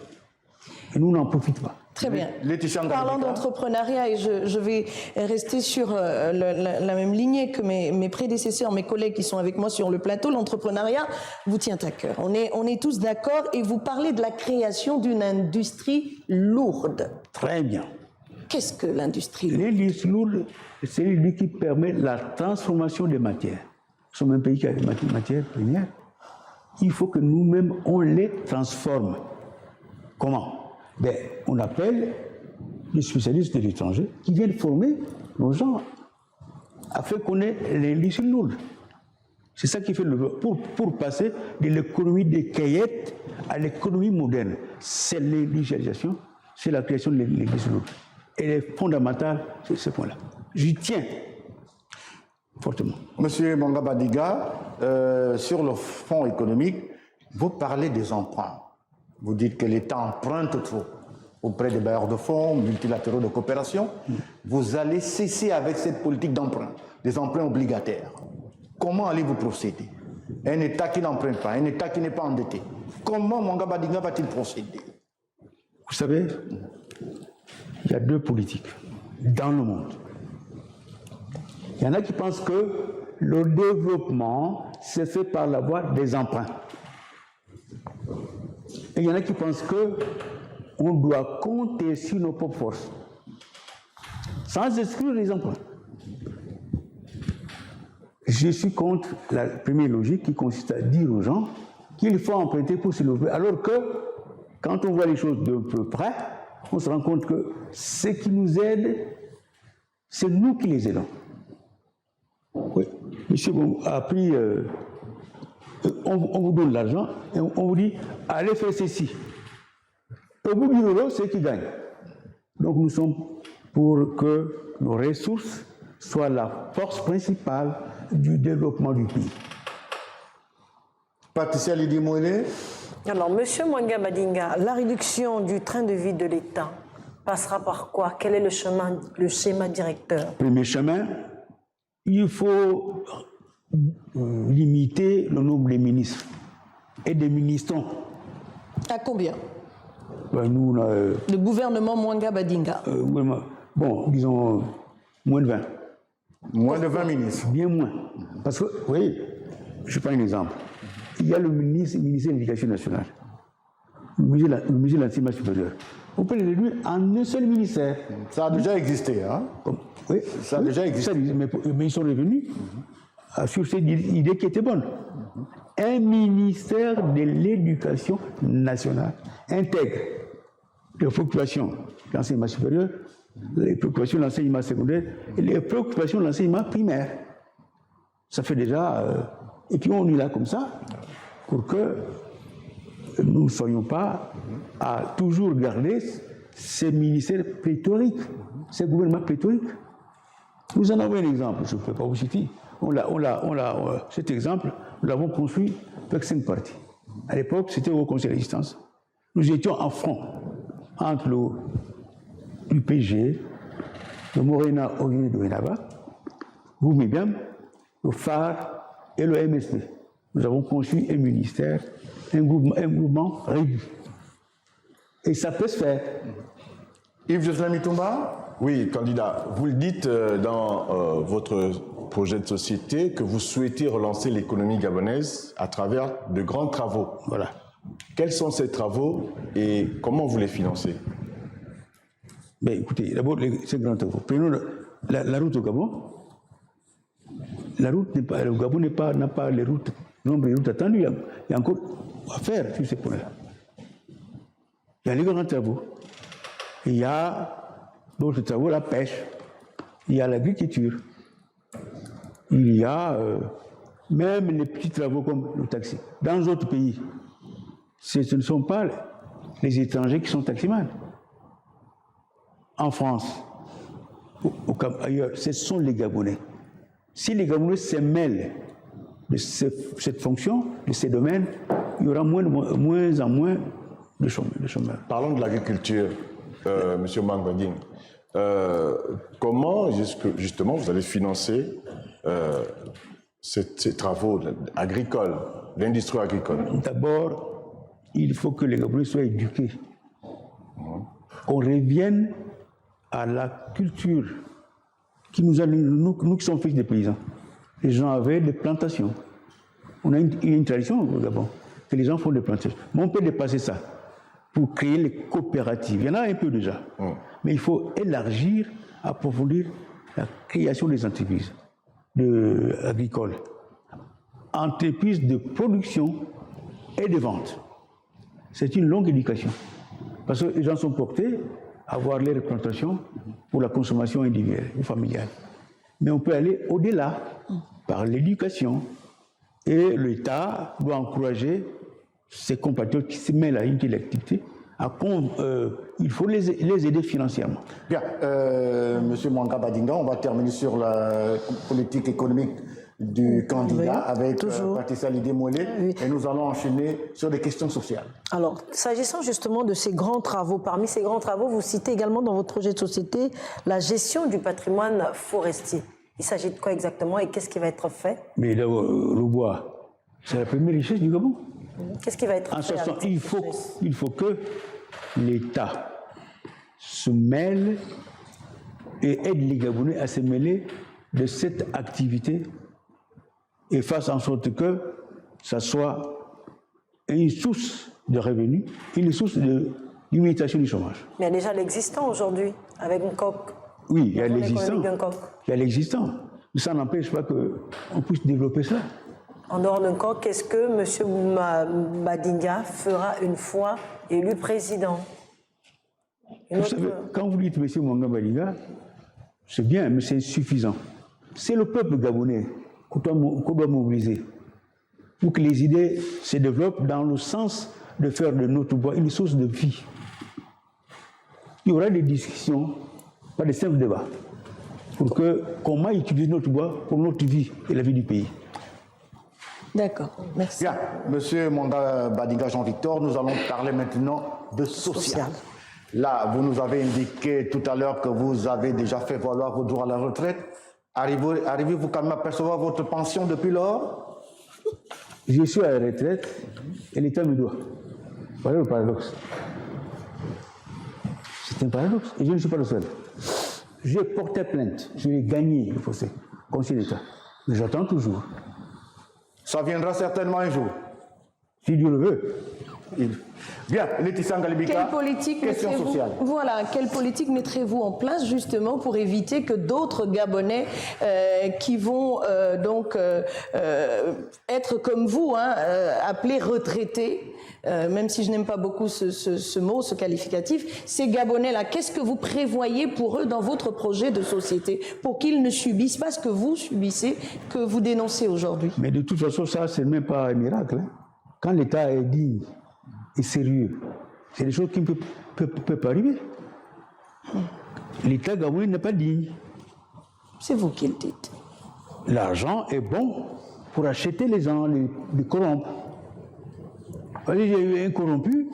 Et nous n'en profitons pas. très bien. Laetitia Parlant d'entrepreneuriat, et je vais rester sur la même lignée que mes prédécesseurs, mes collègues qui sont avec moi sur le plateau, l'entrepreneuriat vous tient à cœur. On est tous d'accord et vous parlez de la création d'une industrie lourde. Très bien. Qu'est-ce que l'industrie lourde? L'industrie lourde, c'est l'industrie qui permet la transformation des matières. Nous sommes un pays qui a des matières premières. Il faut que nous-mêmes, on les transforme. Comment? On appelle les spécialistes de l'étranger qui viennent former nos gens afin qu'on ait l'industrie lourde. C'est ça qui fait pour passer de l'économie des caillettes à l'économie moderne. C'est l'industrialisation, c'est la création de l'industrie lourde. Elle est fondamentale sur ce point-là. J'y tiens fortement. Monsieur Mwanga Badinga, sur le front économique, vous parlez des emprunts. Vous dites que l'État emprunte trop auprès des bailleurs de fonds, multilatéraux de coopération. Vous allez cesser avec cette politique d'emprunt, des emprunts obligataires. Comment allez-vous procéder? Un État qui n'emprunte pas, un État qui n'est pas endetté. Comment Mwanga Badinga va-t-il procéder? Vous savez, il y a deux politiques dans le monde. Il y en a qui pensent que le développement se fait par la voie des emprunts. Et il y en a qui pensent qu'on doit compter sur nos propres forces, sans exclure les emprunts. Je suis contre la première logique qui consiste à dire aux gens qu'il faut emprunter pour se développer, alors que quand on voit les choses de peu près, on se rend compte que ce qui nous aide, c'est nous qui les aidons. Oui, monsieur a pris, on vous donne l'argent et on vous dit, allez faire ceci. Au bout du euro, c'est qui gagne. Donc nous sommes pour que nos ressources soient la force principale du développement du pays. Patricia Lydie-Moïné. Alors, monsieur Mwanga Badinga, la réduction du train de vie de l'État passera par quoi? Quel est le schéma directeur? Premier chemin, il faut limiter le nombre des ministres et des ministrants. À combien? Nous, on a, Le gouvernement Mwanga Badinga. bon, disons moins de 20. Moins de 20 ministres. Bien moins. Parce que, vous voyez, je prends un exemple. Il y a le ministère de l'Éducation nationale, le ministère de l'enseignement supérieur. On peut les réduire en un seul ministère. Ça a déjà existé, hein? Oui, Ça a déjà existé. Mais ils sont revenus sur cette idée qui était bonne. Un ministère de l'Éducation nationale intègre les préoccupations de l'enseignement supérieur, les préoccupations de l'enseignement secondaire et les préoccupations de l'enseignement primaire. Ça fait déjà... et puis on est là comme ça pour que nous ne soyons pas à toujours garder ces ministères pléthoriques, ces gouvernements pléthoriques. Nous en avons un exemple, je ne peux pas vous citer. Cet exemple, nous l'avons construit avec 5 partis. À l'époque, c'était au Conseil de résistance. Nous étions en front entre l'UPG, le Morena Ogini de Wenaba, Goumibam, le phare et le MSP. Nous avons conçu un ministère, un mouvement réduit. Et ça peut se faire. Yves Jocelyn Mitumba? Oui, candidat, vous le dites dans votre projet de société que vous souhaitez relancer l'économie gabonaise à travers de grands travaux. Voilà. Quels sont ces travaux et comment vous les financez? Ben, écoutez, d'abord, ces grands travaux. Prenons la route au Gabon. La route n'est pas, le Gabon n'a pas les routes, le nombre de routes attendues. Il y a encore à faire sur ces points-là. Il y a les grands travaux. Il y a d'autres travaux, la pêche. Il y a l'agriculture. Il y a même les petits travaux comme le taxi. Dans d'autres pays, ce ne sont pas les étrangers qui sont taximans. En France, ailleurs, ce sont les Gabonais. Si les Gabonais se mêlent de cette fonction, de ces domaines, il y aura moins en moins de chômeurs. Parlons de l'agriculture, M. Mangwading. Comment, justement, vous allez financer ces travaux agricoles, l'industrie agricole? D'abord, il faut que les Gabonais soient éduqués. Qu'on revienne à la culture qui nous qui sommes fils des paysans. Les gens avaient des plantations. On a une tradition au Gabon, que les gens font des plantations. Mais on peut dépasser ça pour créer les coopératives. Il y en a un peu déjà. Mais il faut élargir, approfondir la création des entreprises agricoles. Entreprises de production et de vente. C'est une longue éducation. Parce que les gens sont portés à avoir les plantations pour la consommation individuelle ou familiale. Mais on peut aller au-delà par l'éducation. Et l'État doit encourager ses compatriotes qui se mêlent à une telle activité. Il faut les aider financièrement. Bien, M. Mwanga Badinga, on va terminer sur la politique économique du candidat avec Patricia Lidé-Moelé et nous allons enchaîner sur des questions sociales. Alors, s'agissant justement de ces grands travaux, parmi ces grands travaux, vous citez également dans votre projet de société la gestion du patrimoine forestier. Il s'agit de quoi exactement et qu'est-ce qui va être fait? Mais le bois, c'est la première richesse du Gabon. Qu'est-ce qui va être en fait? ce sens, il faut que l'État se mêle et aide les Gabonais à se mêler de cette activité et fasse en sorte que ça soit une source de revenus, une source de limitation du chômage. Mais il y a déjà l'existant aujourd'hui, avec une coque. Oui, il y a l'existant. Il y a l'existant. Mais ça n'empêche pas qu'on puisse développer cela. En dehors d'un coq, qu'est-ce que M. Badinga fera une fois élu président? Vous savez, quand vous dites M. Mwanga Badinga, c'est bien, mais c'est insuffisant. C'est le peuple gabonais qu'on doit mobiliser pour que les idées se développent dans le sens de faire de notre bois une source de vie. Il y aura des discussions, pas de simples débats, pour que comment utiliser notre bois pour notre vie et la vie du pays. D'accord, merci. Bien, M. Mwanga Badinga Jean-Victor, nous allons parler maintenant de social. Là, vous nous avez indiqué tout à l'heure que vous avez déjà fait valoir vos droits à la retraite. Arrivez-vous quand même à percevoir votre pension depuis lors? Je suis à la retraite et l'État me doit. Voilà le paradoxe. C'est un paradoxe. Et je ne suis pas le seul. J'ai porté plainte. Je l'ai gagné, le procès, Conseil d'État. Mais j'attends toujours. Ça viendra certainement un jour. Si Dieu le veut. Bien, Laetitia Ngalibika, question sociale. Voilà, quelle politique mettrez-vous en place justement pour éviter que d'autres Gabonais qui vont être comme vous, appelés retraités, même si je n'aime pas beaucoup ce mot, ce qualificatif, ces Gabonais-là, qu'est-ce que vous prévoyez pour eux dans votre projet de société pour qu'ils ne subissent pas ce que vous subissez, que vous dénoncez aujourd'hui? Mais de toute façon, ça, c'est même pas un miracle. Hein. Quand l'État est digne et sérieux, c'est des choses qui ne peuvent pas arriver. L'État gabonais n'est pas digne. C'est vous qui le dites. L'argent est bon pour acheter les gens, les corrompre. J'ai un corrompu,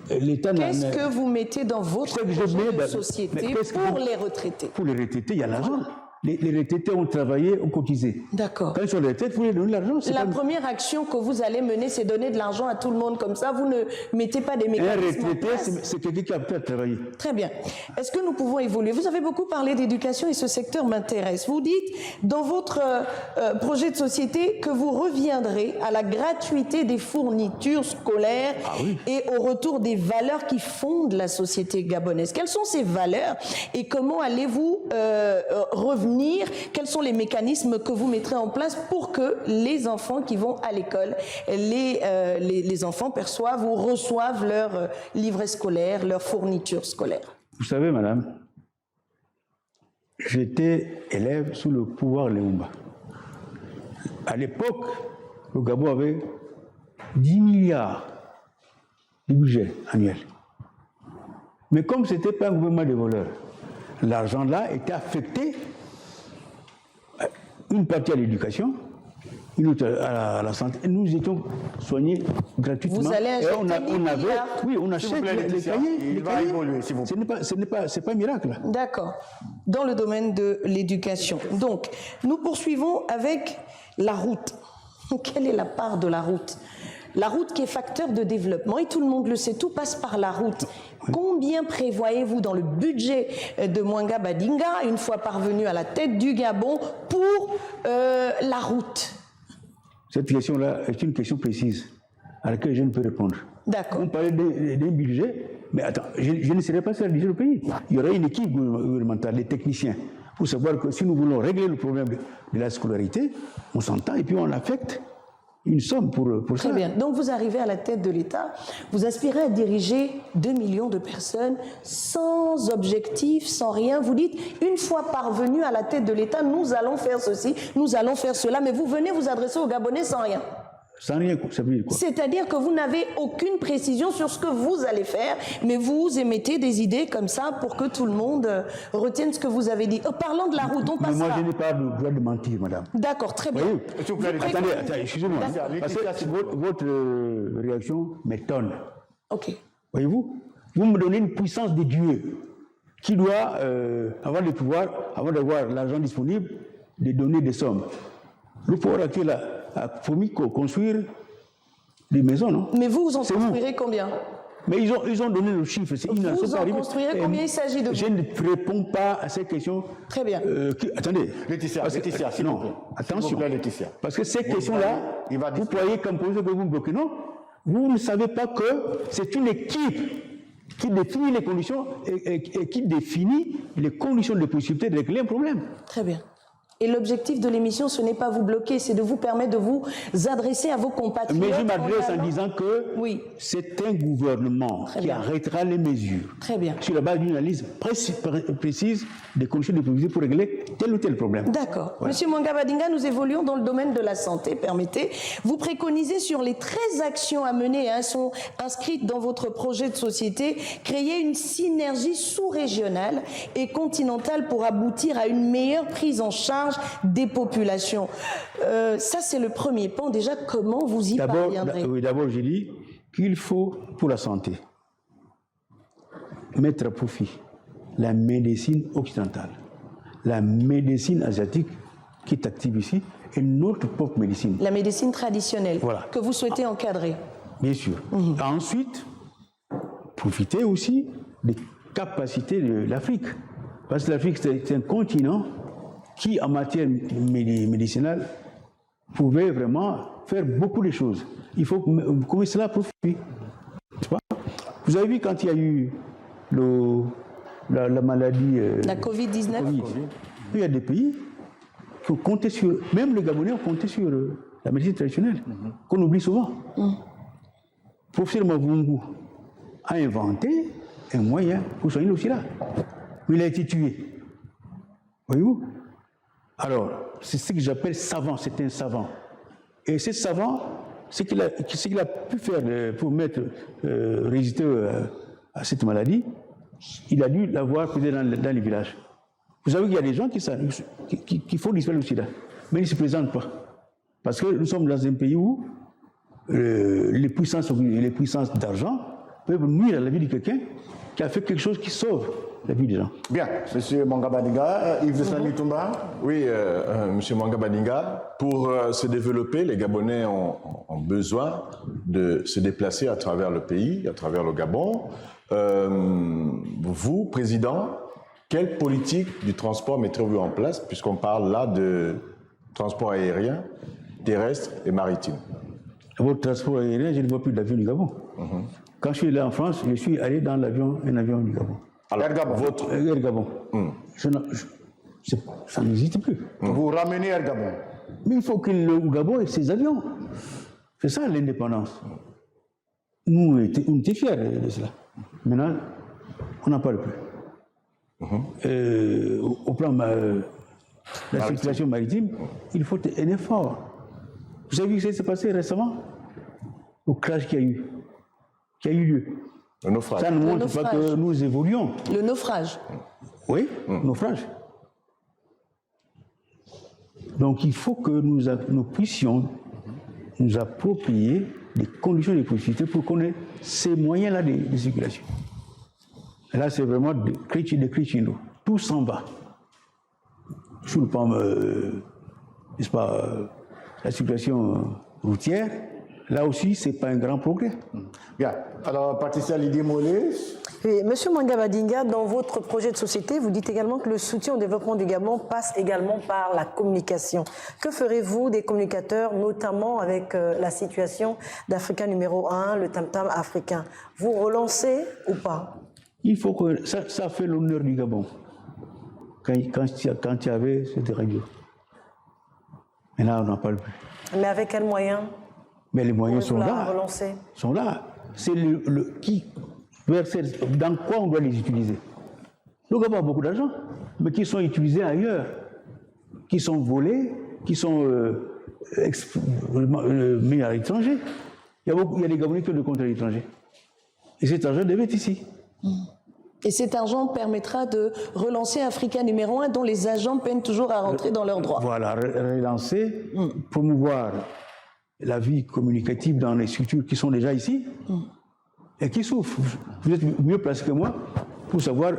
l'État n'a... Qu'est-ce que vous mettez dans votre projet de société pour les retraités? Pour les retraités, il y a l'argent. Les retraités ont travaillé, ont cotisé. D'accord. Quand ils sont retraités, vous leur donnez de l'argent. La première action que vous allez mener, c'est donner de l'argent à tout le monde comme ça. Vous ne mettez pas des mécanismes. Un retraité, c'est quelqu'un qui a peut-être travaillé. Très bien. Est-ce que nous pouvons évoluer? Vous avez beaucoup parlé d'éducation et ce secteur m'intéresse. Vous dites dans votre projet de société que vous reviendrez à la gratuité des fournitures scolaires et au retour des valeurs qui fondent la société gabonaise. Quelles sont ces valeurs et comment allez-vous revenir? Quels sont les mécanismes que vous mettrez en place pour que les enfants qui vont à l'école, les enfants perçoivent ou reçoivent leur livret scolaire, leur fourniture scolaire? Vous savez, madame, j'étais élève sous le pouvoir Léumba. À l'époque, le Gabon avait 10 milliards de budget annuel. Mais comme ce n'était pas un gouvernement de voleurs, l'argent là était affecté une partie à l'éducation, une autre à la santé. Et nous étions soignés gratuitement. Vous allez acheter on achète les cahiers. Il va évoluer, s'il vous plaît. Ce n'est pas un miracle. D'accord. Dans le domaine de l'éducation. Donc, nous poursuivons avec la route. Quelle est la part de la route? La route qui est facteur de développement, et tout le monde le sait, tout passe par la route. Combien prévoyez-vous dans le budget de Mwanga Badinga, une fois parvenu à la tête du Gabon, pour la route? Cette question-là est une question précise à laquelle je ne peux répondre. D'accord. On parlait d'un budget, mais attends, je ne serai pas seul à diriger le pays. Il y aura une équipe gouvernementale, des techniciens, pour savoir que si nous voulons régler le problème de la scolarité, on s'entend et puis on affecte une somme pour ça. Très bien. Donc vous arrivez à la tête de l'État, vous aspirez à diriger 2 millions de personnes sans objectif, sans rien. Vous dites, une fois parvenu à la tête de l'État, nous allons faire ceci, nous allons faire cela, mais vous venez vous adresser aux Gabonais sans rien. Sans rien, ça veut dire quoi? C'est-à-dire que vous n'avez aucune précision sur ce que vous allez faire, mais vous émettez des idées comme ça pour que tout le monde retienne ce que vous avez dit. Parlant de la route, on passe. Mais moi, je n'ai pas le droit de mentir, madame. D'accord, très bien. Oui. Attendez, excusez-moi. Parce que votre réaction m'étonne. Ok. Voyez-vous, vous me donnez une puissance de Dieu qui doit, avoir le pouvoir, avant d'avoir l'argent disponible, de donner des sommes. Le pouvoir actuel a promis construire des maisons, non? Mais vous en construirez combien? Mais ils ont donné le chiffre. Vous en construirez combien? Il s'agit de... Je ne réponds pas à cette question. Très bien. Attendez. Laetitia, s'il vous plaît. Attention. S'il vous plaît, Laetitia. Parce que ces questions-là, vous croyez comme projet que vous me bloquez. Non. Vous ne savez pas que c'est une équipe qui définit les conditions et qui définit les conditions de possibilité de régler un problème. Très bien. Et l'objectif de l'émission, ce n'est pas vous bloquer, c'est de vous permettre de vous adresser à vos compatriotes. Mais je m'adresse en disant que c'est un gouvernement qui arrêtera les mesures. Très bien. Sur la base d'une analyse précise des conditions de possibilité pour régler tel ou tel problème. D'accord. Voilà. Monsieur Mwanga Badinga, nous évoluons dans le domaine de la santé, permettez. Vous préconisez sur les 13 actions à mener, sont inscrites dans votre projet de société, créer une synergie sous-régionale et continentale pour aboutir à une meilleure prise en charge des populations. Ça, c'est le premier pan. Déjà, comment vous y parviendrez? Oui, d'abord, j'ai dit qu'il faut, pour la santé, mettre à profit la médecine occidentale, la médecine asiatique qui est active ici, et notre propre médecine. La médecine traditionnelle, Voilà. que vous souhaitez encadrer. Bien sûr. Ensuite, profiter aussi des capacités de l'Afrique. Parce que l'Afrique, c'est un continent qui, en matière médicinale, pouvait vraiment faire beaucoup de choses. Il faut que cela profite. Vous avez vu quand il y a eu la maladie... La Covid-19 Covid. Il y a des pays qui ont compté sur... Même les Gabonais ont compté sur la médecine traditionnelle, qu'on oublie souvent. Professeur Mavungu a inventé un moyen pour soigner le sida. Il a été tué. Voyez-vous? Alors, c'est ce que j'appelle savant, c'est un savant. Et ce savant, ce qu'il a pu faire pour résister à cette maladie, il a dû l'avoir peut-être dans les villages. Vous savez qu'il y a des gens qui font disparaître le sida, mais ils ne se présentent pas. Parce que nous sommes dans un pays où les puissances d'argent peuvent nuire à la vie de quelqu'un qui a fait quelque chose qui sauve la vie des gens. Bien, M. Mwanga Badinga, Yves de Saint-Mitumba. Oui, M. Mwanga Badinga, pour se développer, les Gabonais ont besoin de se déplacer à travers le pays, à travers le Gabon. Vous, président, quelle politique du transport mettrez-vous en place, puisqu'on parle là de transport aérien, terrestre et maritime? Votre transport aérien, je ne vois plus d'avion du Gabon. Quand je suis allé en France, je suis allé dans un avion du Gabon. Alors, Air Gabon. Air Gabon. Ça n'existe plus. Vous ramenez Air Gabon. Mais il faut que le Gabon ait ses avions. C'est ça l'indépendance. Nous, on était fiers de cela. Maintenant, on n'en parle plus. Au plan de la circulation maritime, il faut un effort. Vous savez ce qui s'est passé récemment? Au crash qu'il y a eu lieu. Le naufrage. Ça ne montre pas que nous évoluons. Le naufrage. Oui, naufrage. Donc il faut que nous puissions nous approprier des conditions de possibilité pour qu'on ait ces moyens-là de circulation. Et là, c'est vraiment de crescendo. Tout s'en va. Sous le plan, n'est-ce pas, la circulation routière, là aussi, ce n'est pas un grand progrès. Bien. Alors, Patricia Lydie Mollet. Oui, Monsieur Mwanga Badinga, dans votre projet de société, vous dites également que le soutien au développement du Gabon passe également par la communication. Que ferez-vous des communicateurs, notamment avec la situation d'Africain numéro 1, le tam-tam africain? Vous relancez ou pas? Il faut que... Ça fait l'honneur du Gabon, quand il y avait cette radio. Maintenant, on n'en parle plus. Mais avec quels moyens? Mais les moyens sont là. Relancer. Sont là. C'est dans quoi on doit les utiliser. Le Gabon a beaucoup d'argent, mais qui sont utilisés ailleurs, qui sont volés, qui sont mis à l'étranger. Il y a des Gabonais qui ont des comptes à l'étranger. Et cet argent devait être ici. Et cet argent permettra de relancer Africa numéro 1, dont les agents peinent toujours à rentrer dans leurs droits. Voilà, relancer, promouvoir la vie communicative dans les structures qui sont déjà ici et qui souffrent. Vous êtes mieux placé que moi pour savoir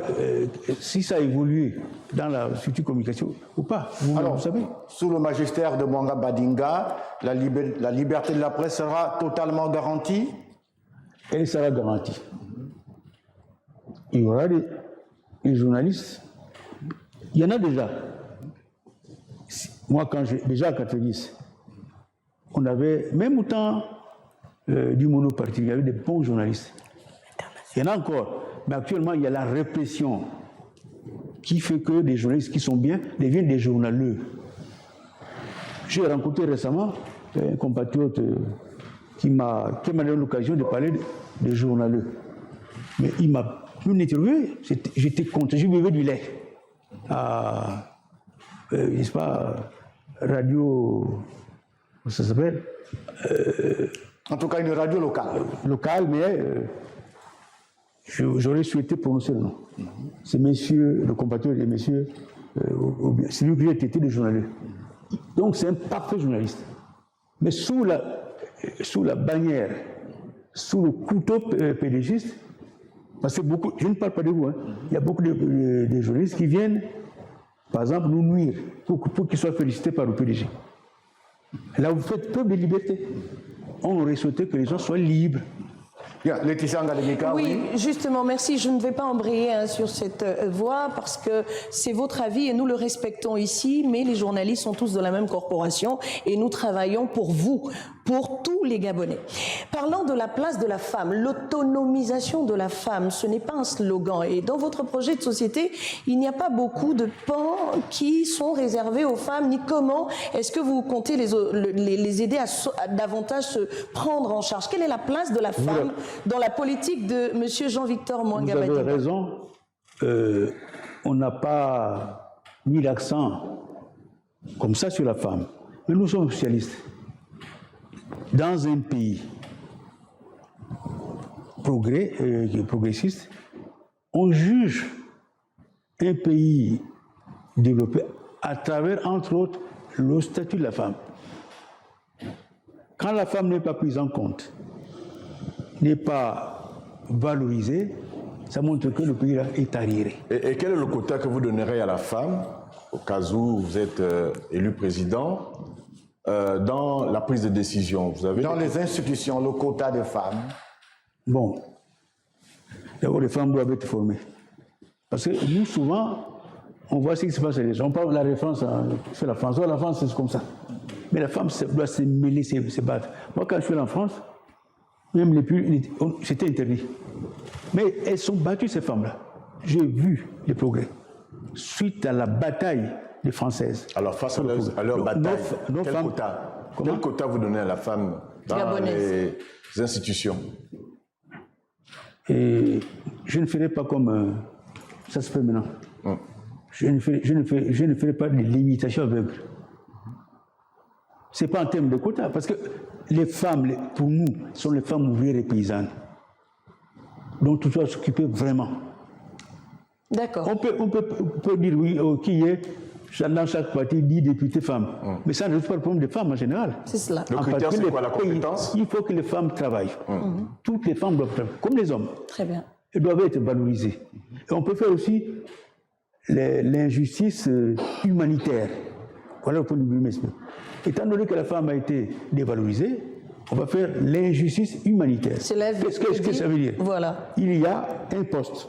si ça a évolué dans la structure communication ou pas. Alors, vous savez. Sous le magistère de Mwanga Badinga, la liberté de la presse sera totalement garantie? Elle sera garantie. Il y aura des journalistes. Il y en a déjà. Moi, déjà à 90, on avait, même au temps du monoparti, il y avait des bons journalistes. Il y en a encore. Mais actuellement, il y a la répression qui fait que des journalistes qui sont bien deviennent des journaleux. J'ai rencontré récemment un compatriote qui m'a donné l'occasion de parler des journaleux. Mais il m'a interviewé, j'étais content, je buvais du lait à, n'est-ce pas, radio, ça s'appelle En tout cas, une radio locale. Locale, mais j'aurais souhaité prononcer le nom. C'est messieurs, le compatriote et messieurs, c'est lui qui était des journalistes. Donc c'est un parfait journaliste. Mais sous la bannière, sous le couteau pédégiste, Parce que beaucoup, je ne parle pas de vous, hein. Il y a beaucoup de journalistes qui viennent, par exemple, nous nuire pour qu'ils soient félicités par le PDG. Là, vous faites peu de liberté. On aurait souhaité que les gens soient libres. Bien, Laetitia Ngalemika, Oui, justement, merci. Je ne vais pas embrayer sur cette voie parce que c'est votre avis et nous le respectons ici, mais les journalistes sont tous de la même corporation et nous travaillons pour vous, pour tous les Gabonais. Parlant de la place de la femme, l'autonomisation de la femme, ce n'est pas un slogan. Et dans votre projet de société, il n'y a pas beaucoup de pans qui sont réservés aux femmes, ni comment est-ce que vous comptez les aider à davantage se prendre en charge. Quelle est la place de la femme dans la politique de M. Jean-Victor Mwanga Badinga? Vous avez raison. On n'a pas mis l'accent comme ça sur la femme. Mais nous sommes socialistes. Dans un pays progressiste, on juge un pays développé à travers, entre autres, le statut de la femme. Quand la femme n'est pas prise en compte, n'est pas valorisée, ça montre que le pays est arriéré. Et quel est le quota que vous donnerez à la femme, au cas où vous êtes élu président, dans la prise de décision? Vous avez dans les institutions, le quota de femmes. Bon, d'abord les femmes doivent être formées. Parce que nous, souvent, on voit ce qui se passe chez les gens. On parle de la référence sur la France. La France, c'est comme ça. Mais la femme doit se mêler, se battre. Moi, quand je suis en France, même les plus, c'était interdit. Mais elles sont battues, ces femmes-là. J'ai vu les progrès. Suite à la bataille des Françaises. Alors, face à leur bataille, quel quota vous donnez à la femme dans les institutions? Et je ne ferai pas comme ça se fait maintenant. Je ne ferai pas de limitation aveugle. Ce n'est pas en termes de quota, parce que les femmes, pour nous, sont les femmes ouvrières et paysannes. Donc tout doit s'occuper vraiment. D'accord. On peut dire oui, qui est dans chaque parti 10 députés femmes. Mais ça ne résout pas le problème des femmes en général. C'est cela. Le critère, c'est quoi, la compétence? Il faut que les femmes travaillent. Toutes les femmes doivent travailler, comme les hommes. Très bien. Elles doivent être valorisées. Et on peut faire aussi l'injustice humanitaire. Voilà le point de vue humain. Étant donné que la femme a été dévalorisée, on va faire l'injustice humanitaire. Qu'est-ce que ça veut dire? Voilà. Il y a un poste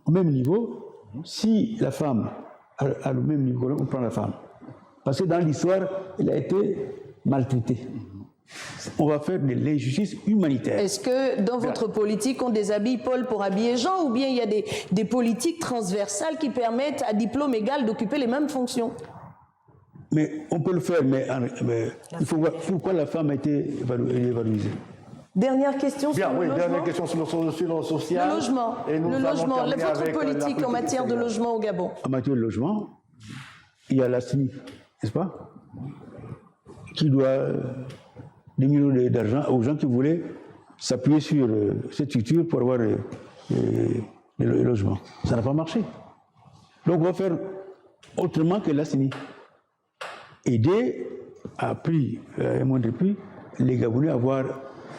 au même niveau. Si la femme a le même niveau, on prend la femme. Parce que dans l'histoire, elle a été maltraitée. On va faire de l'injustice humanitaire. Est-ce que dans votre politique, on déshabille Paul pour habiller Jean, ou bien il y a des politiques transversales qui permettent à diplôme égal d'occuper les mêmes fonctions? Mais on peut le faire, mais il faut voir pourquoi la femme a été valorisée. Dernière question sur le logement. Dernière question sur le social. Le logement. Et nous Votre politique en matière de logement au Gabon. En matière de logement, il y a la CNI, n'est-ce pas, qui doit des millions d'argent aux gens qui voulaient s'appuyer sur cette structure pour avoir le logement. Ça n'a pas marché. Donc on va faire autrement que la CNI. Aider à prix, à moindre prix, les Gabonais à avoir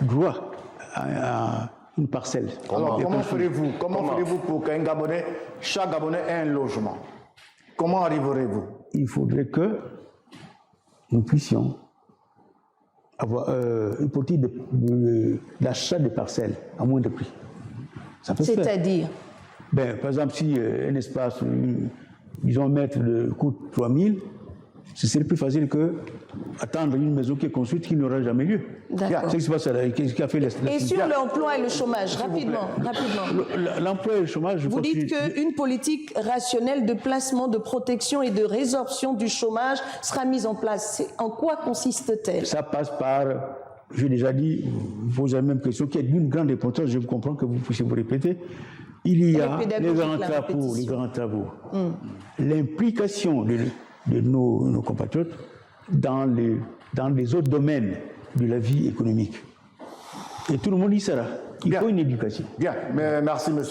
droit à une parcelle. Alors, comment ferez-vous pour qu'un Gabonais, chaque Gabonais ait un logement? Comment arriverez-vous? Il faudrait que nous puissions avoir une politique d'achat de parcelles à moindre prix. C'est-à-dire? Par exemple, si un espace, disons, mètre coûte 3 000, ce serait plus facile que attendre une maison qui est construite qui n'aura jamais lieu. D'accord. C'est ce qui a fait Et sur l'emploi et le chômage, rapidement. L'emploi et le chômage, vous dites qu'une politique rationnelle de placement, de protection et de résorption du chômage sera mise en place. En quoi consiste-t-elle? Ça passe par, j'ai déjà dit, vous posez la même question, qui est d'une grande importance, je comprends que vous puissiez vous répéter. Il y a les grands travaux. L'implication de nos compatriotes dans les autres domaines de la vie économique. Et tout le monde y sera. Il faut une éducation. Bien, mais merci M.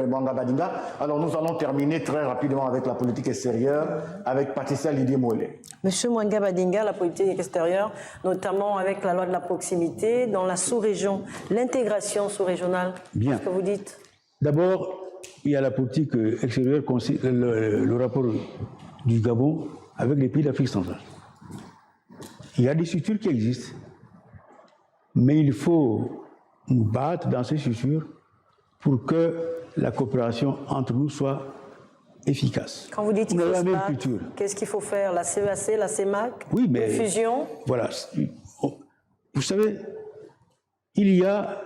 Mwanga Badinga. Alors nous allons terminer très rapidement avec la politique extérieure, avec Patricia Lidie-Mollet. M. Mwanga Badinga, la politique extérieure, notamment avec la loi de la proximité, dans la sous-région, l'intégration sous-régionale, Bien. qu'est-ce que vous dites? D'abord, il y a la politique extérieure, le rapport du Gabon avec les pays d'Afrique centrale. Il y a des structures qui existent, mais il faut nous battre dans ces structures pour que la coopération entre nous soit efficace. Quand vous dites qu'il faut la se même battre, culture. qu'est-ce qu'il faut faire? La CEAC, la CEMAC? Oui, mais une fusion? Voilà. Vous savez, il y a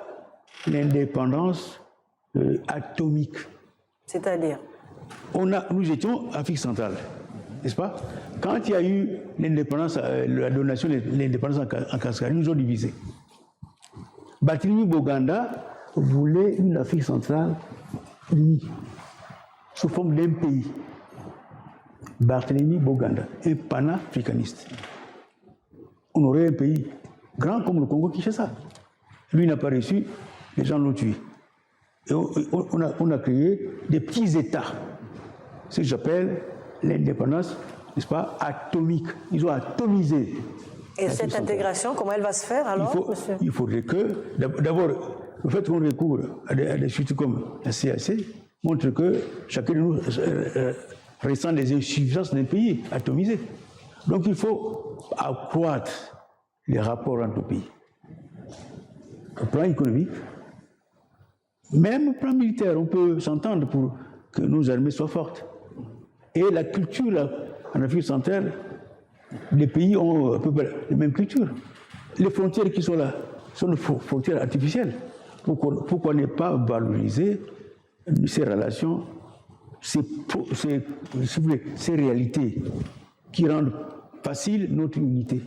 l'indépendance atomique. C'est-à-dire? Nous étions Afrique centrale, n'est-ce pas? Quand il y a eu l'indépendance, la donation de l'indépendance en cascade, ils nous ont divisés. Barthélemy Boganda voulait une Afrique centrale unie, sous forme d'un pays. Barthélemy Boganda, un panafricaniste. On aurait un pays grand comme le Congo-Kinshasa. Lui n'a pas reçu, les gens l'ont tué. Et on a créé des petits États, ce que j'appelle l'indépendance, n'est-ce pas, atomique. Ils ont atomisé. Et cette intégration, comment elle va se faire alors, monsieur? Il faudrait que, d'abord, le fait qu'on recourt à des structures comme la CAC montre que chacun de nous ressent des insuffisances d'un pays atomisé. Donc il faut accroître les rapports entre nos pays. Au plan économique, même au plan militaire, on peut s'entendre pour que nos armées soient fortes. Et la culture, là, en Afrique centrale, les pays ont à peu près la même culture. Les frontières qui sont là sont des frontières artificielles. Pourquoi ne pas valoriser ces relations, ces réalités qui rendent facile notre unité?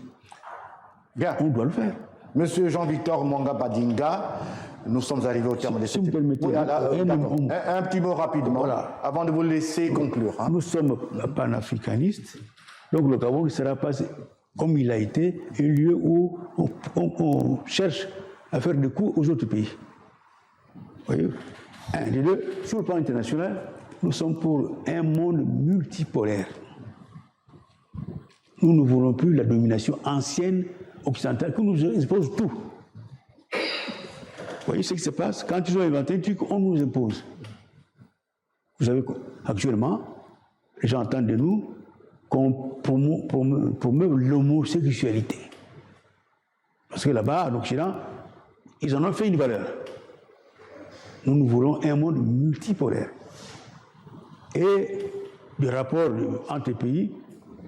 Bien. On doit le faire. Monsieur Jean-Victor Mwanga Badinga, nous sommes arrivés au terme de cette... vous me permettez, un petit mot rapidement, voilà, avant de vous laisser conclure. Hein. Nous sommes panafricanistes, donc le Gabon ne sera pas, comme il a été, un lieu où on cherche à faire des coups aux autres pays. Vous voyez? Un des deux, sur le plan international, nous sommes pour un monde multipolaire. Nous ne voulons plus la domination ancienne occidentale qui nous impose tout. Vous voyez ce qui se passe? Quand ils ont inventé un truc, on nous impose. Vous savez qu'actuellement, les gens entendent de nous qu'on promeut l'homosexualité. Parce que là-bas, en Occident, ils en ont fait une valeur. Nous voulons un monde multipolaire. Et des rapports entre les pays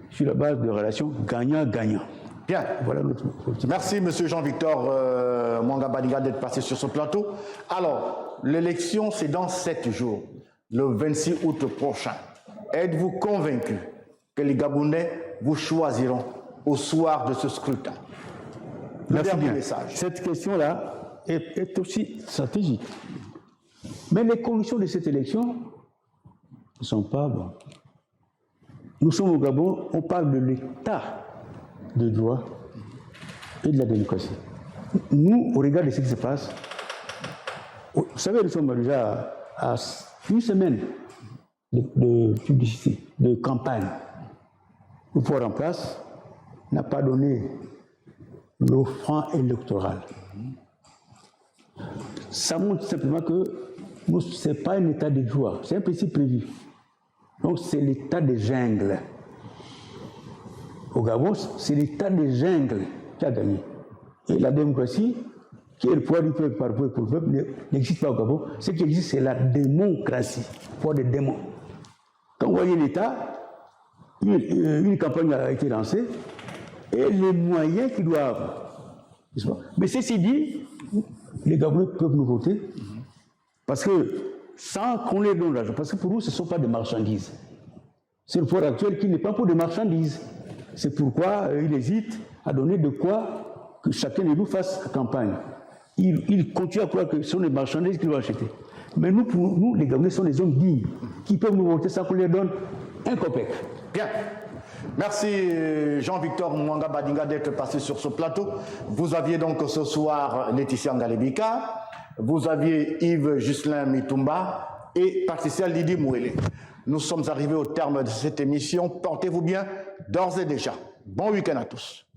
sur la base de relations gagnant-gagnant. Bien. Voilà notre politique. Merci, monsieur Jean-Victor Mwanga Badinga, d'être passé sur ce plateau. Alors, l'élection, c'est dans 7 jours, le 26 août prochain. Êtes-vous convaincu que les Gabonais vous choisiront au soir de ce scrutin? Merci bien. Message. Cette question-là est aussi stratégique. Mais les conditions de cette élection ne sont pas bonnes. Nous sommes au Gabon, on parle de l'état de droit et de la démocratie. Nous, au regard de ce qui se passe, vous savez, nous sommes déjà à une semaine de publicité, de campagne. Le pouvoir en place n'a pas donné le franc électoral. Ça montre simplement que ce n'est pas un état de droit, c'est un principe prévu. Donc c'est l'état des jungles. Au Gabon, c'est l'état des jungles qui a gagné. Et la démocratie, qui est le pouvoir du peuple par peuple pour le peuple, n'existe pas au Gabon. Ce qui existe, c'est la démocratie, le pouvoir des démons. Quand vous voyez l'État, une campagne a été lancée, et les moyens qu'ils doivent. Mais ceci dit, les Gabonais peuvent nous voter, parce que sans qu'on les donne l'argent, parce que pour nous, ce ne sont pas des marchandises. C'est le pouvoir actuel qui n'est pas pour des marchandises. C'est pourquoi il hésite à donner de quoi que chacun de nous fasse campagne. Il continue à croire que ce sont des marchandises qu'il doit acheter. Mais nous, pour nous, les Gabonais sont des hommes dignes, qui peuvent nous voter sans qu'on leur donne un copec. Bien. Merci Jean-Victor Mwanga Badinga d'être passé sur ce plateau. Vous aviez donc ce soir Laetitia Ngalebika, vous aviez Yves Ghislain Mitumba et Patricia Lydie Mouélé. Nous sommes arrivés au terme de cette émission. Portez-vous bien d'ores et déjà. Bon week-end à tous.